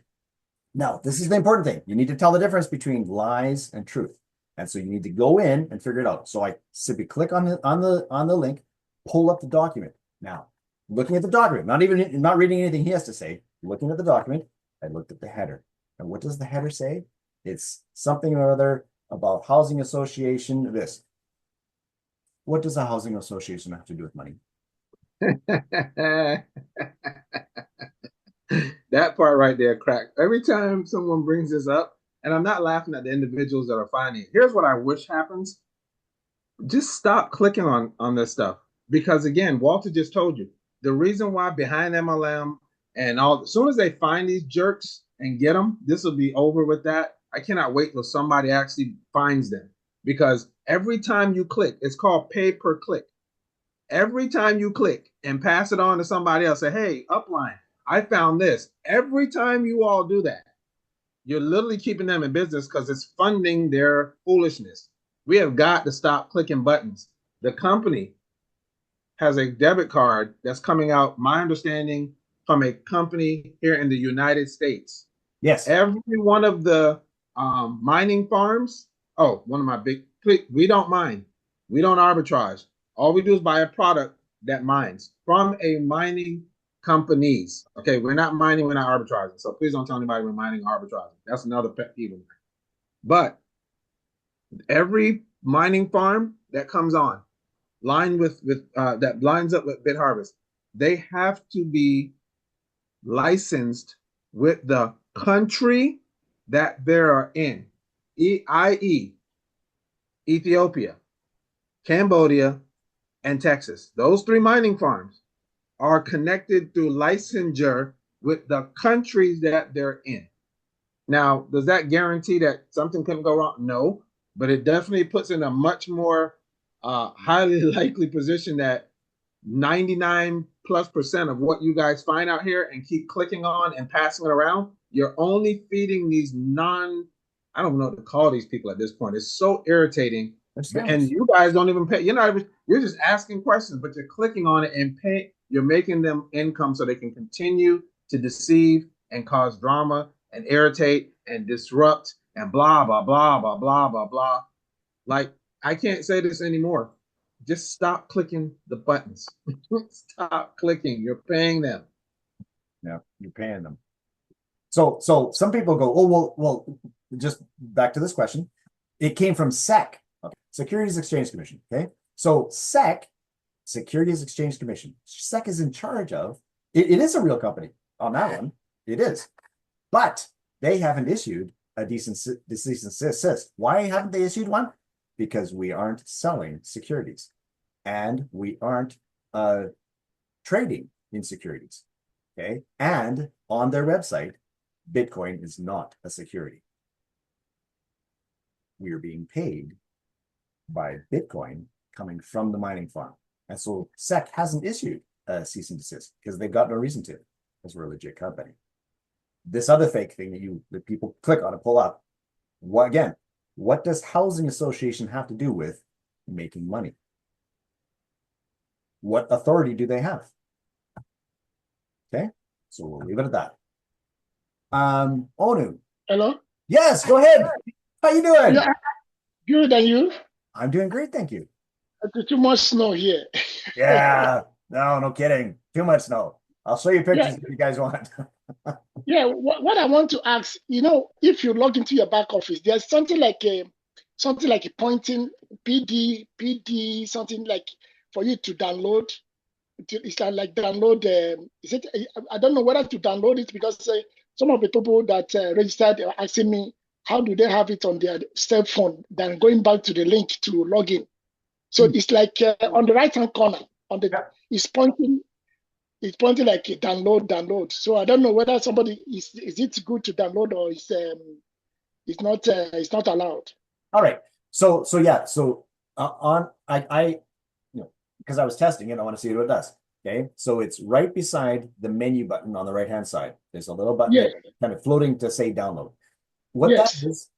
Now, this is the important thing. You need to tell the difference between lies and truth. And so you need to go in and figure it out. So I simply click on the link, pull up the document. Now, looking at the document, not reading anything he has to say, looking at the document, I looked at the header. And what does the header say? It's something or other about housing association, this. What does a housing association have to do with money? That part right there cracked. Every time someone brings this up, and I'm not laughing at the individuals that are finding it. Here's what I wish happens. Just stop clicking on this stuff. Because again, Walter just told you, the reason why behind MLM and all, as soon as they find these jerks and get them, this will be over with that. I cannot wait till somebody actually finds them. Because every time you click, it's called pay per click. Every time you click and pass it on to somebody else, say, hey, upline, I found this. Every time you all do that, you're literally keeping them in business because it's funding their foolishness. We have got to stop clicking buttons. The company has a debit card that's coming out, my understanding, from a company here in the United States. Yes. Every one of the mining farms, one of my big, we don't mine. We don't arbitrage. All we do is buy a product that mines from a mining companies. Okay, we're not mining, we're not arbitraging. So please don't tell anybody we're mining or arbitraging. That's another pet peeve of mine. But every mining farm that comes on, line with that lines up with BitHarvest, they have to be licensed with the country that they are in, i.e., Ethiopia, Cambodia, and Texas. Those 3 mining farms are connected through licensure with the countries that they're in. Now, does that guarantee that something couldn't go wrong? No, but it definitely puts in a much more highly likely position that 99+% of what you guys find out here and keep clicking on and passing it around, you're only feeding these I don't know what to call these people at this point. It's so irritating. And you guys don't even pay. You're just asking questions, but you're clicking on it and you're making them income so they can continue to deceive and cause drama and irritate and disrupt and blah, blah, blah, blah, blah, blah, blah. Like, I can't say this anymore. Just stop clicking the buttons. Stop clicking. You're paying them. Yeah, you're paying them. So some people go, oh, well, just back to this question. It came from SEC, okay. Securities Exchange Commission. Okay. So SEC, Securities Exchange Commission, SEC is in charge of it is a real company on that one. It is. But they haven't issued a decent desist. Why haven't they issued one? Because we aren't selling securities and we aren't trading in securities. Okay. And on their website, Bitcoin is not a security. We are being paid by Bitcoin coming from the mining farm. And so SEC hasn't issued a cease and desist because they've got no reason to, because we're a legit company. This other fake thing that people click on and pull up, what does housing association have to do with making money? What authority do they have? Okay, so we'll leave it at that. Onu. Hello? Yes, go ahead. How you doing? Yeah, good, and you? I'm doing great, thank you. Too much snow here. Yeah, no kidding. Too much snow. I'll show you pictures if you guys want. Yeah, what I want to ask, if you log into your back office, there's something like a pointing PD, something like for you to download. It's like download. Is it? I don't know whether to download it because some of the people that registered are asking me how do they have it on their cell phone than going back to the link to log in. So it's like on the right hand corner it's pointing like a download. So I don't know whether somebody is it good to download or it's not allowed. All right. So I because I was testing it, I want to see what it does. Okay. So it's right beside the menu button on the right hand side. There's a little button kind of floating to say download. What that is,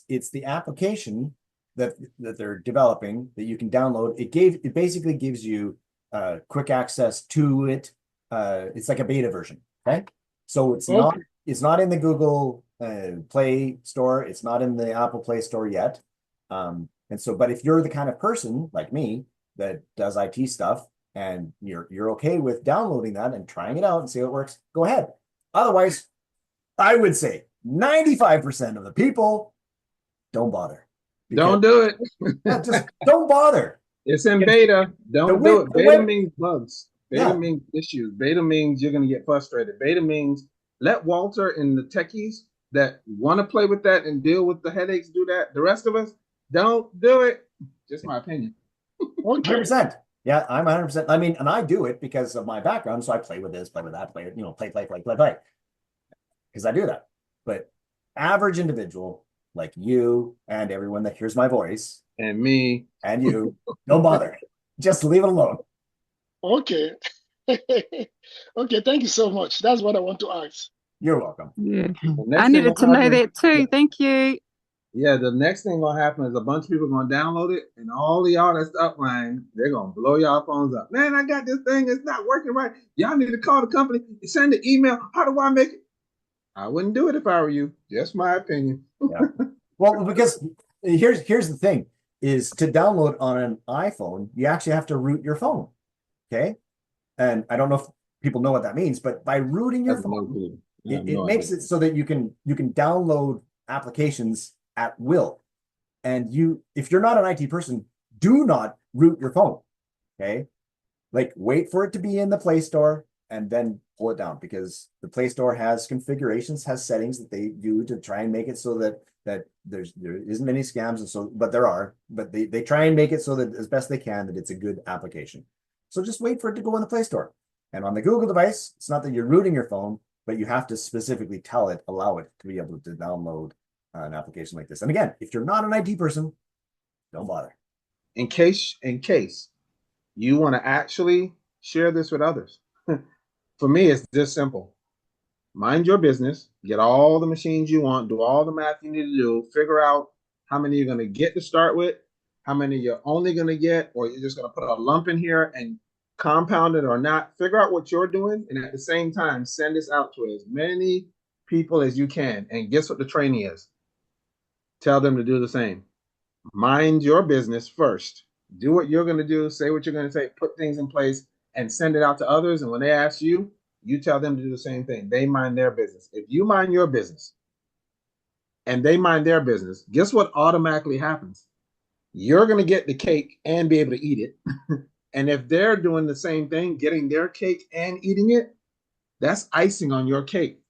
it's the application that they're developing that you can download. It basically gives you quick access to it. It's like a beta version. Okay. So it's not in the Google Play Store. It's not in the Apple Play Store yet. But if you're the kind of person like me that does IT stuff and you're okay with downloading that and trying it out and see how it works, go ahead. Otherwise, I would say 95% of the people don't bother. Don't do it. Just don't bother. It's in beta. Don't do it. Beta means bugs. Beta means issues. Beta means you're going to get frustrated. Beta means let Walter and the techies that want to play with that and deal with the headaches do that. The rest of us, don't do it. Just my opinion. 100%. Yeah, I'm 100%. I mean, and I do it because of my background. So I play with this, play with that, play. Because I do that. But average individual like you and everyone that hears my voice and me and you, don't bother. Just leave it alone. Okay. Okay, thank you so much. That's what I want to ask. You're welcome. Yeah. The next I thing needed to gonna know happen- that too. Thank you. Yeah, the next thing gonna happen is a bunch of people gonna download it, and all of y'all that's upline, they're gonna blow y'all phones up. Man, I got this thing, it's not working right. Y'all need to call the company, send an email. How do I make it? I wouldn't do it if I were you. Just my opinion. Yeah. Well, because here's the thing is to download on an iPhone, you actually have to root your phone. Okay. And I don't know if people know what that means, but by rooting your phone, it makes it so that you can download applications at will. And if you're not an IT person, do not root your phone. Okay. Like wait for it to be in the Play Store and then pull it down, because the Play Store has configurations, has settings that they do to try and make it so that there isn't any scams, and so but they try and make it so that as best they can that it's a good application. So just wait for it to go in the Play Store. And on the Google device, it's not that you're rooting your phone, but you have to specifically allow it to be able to download an application like this. And again, if you're not an IT person, don't bother. In case you want to actually share this with others. For me, it's this simple. Mind your business, get all the machines you want, do all the math you need to do, figure out how many you're going to get to start with, how many you're only going to get, or you're just going to put a lump in here and compound it or not. Figure out what you're doing, and at the same time, send this out to as many people as you can. And guess what the training is? Tell them to do the same. Mind your business first. Do what you're going to do, say what you're going to say, put things in place, and send it out to others. And when they ask you, you tell them to do the same thing. They mind their business. If you mind your business and they mind their business, guess what automatically happens? You're going to get the cake and be able to eat it. And if they're doing the same thing, getting their cake and eating it, that's icing on your cake.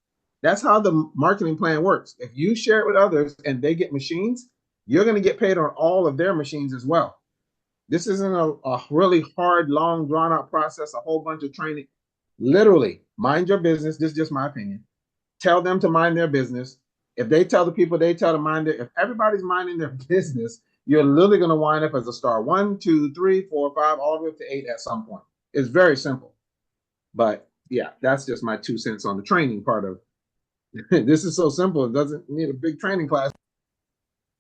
That's how the marketing plan works. If you share it with others and they get machines, you're going to get paid on all of their machines as well. This isn't a really hard, long, drawn out process, a whole bunch of training. Literally, mind your business. This is just my opinion. Tell them to mind their business. If they tell the people, they tell to mind it. If everybody's minding their business, you're literally going to wind up as a star 1, 2, 3, 4, 5, all the way up to 8 at some point. It's very simple. But yeah, that's just my 2 cents on the training part of it. This is so simple. It doesn't need a big training class.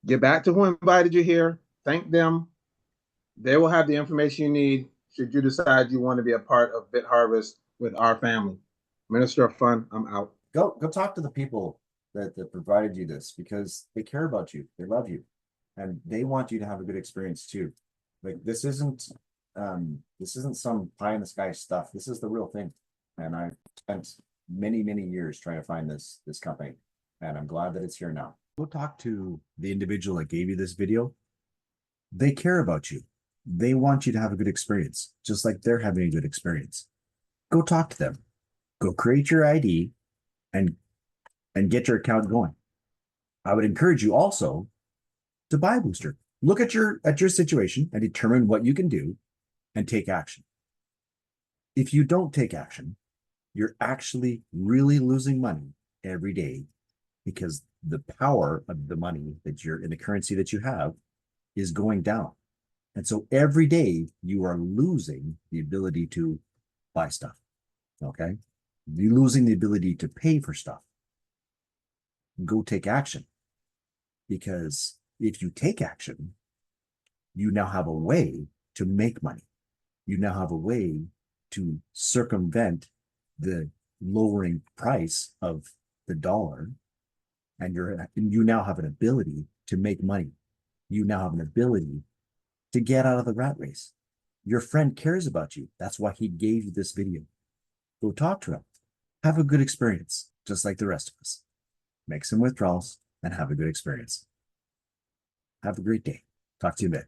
Get back to who invited you here. Thank them. They will have the information you need should you decide you want to be a part of BitHarvest with our family. Minister of Fun, I'm out. Go talk to the people that provided you this, because they care about you, they love you, and they want you to have a good experience too. Like this isn't some pie in the sky stuff. This is the real thing. And I spent many years trying to find this company, and I'm glad that it's here now. Go talk to the individual that gave you this video. They care about you. They want you to have a good experience, just like they're having a good experience. Go talk to them. Go create your ID and get your account going. I would encourage you also to buy a booster. Look at your situation and determine what you can do and take action. If you don't take action, you're actually really losing money every day, because the power of the money that you're in, the currency that you have, is going down. And so every day you are losing the ability to buy stuff. Okay. You're losing the ability to pay for stuff. Go take action. Because if you take action, you now have a way to make money. You now have a way to circumvent the lowering price of the dollar. And you now have an ability to make money. You now have an ability to get out of the rat race. Your friend cares about you. That's why he gave you this video. Go talk to him. Have a good experience, just like the rest of us. Make some withdrawals and have a good experience. Have a great day. Talk to you in a bit.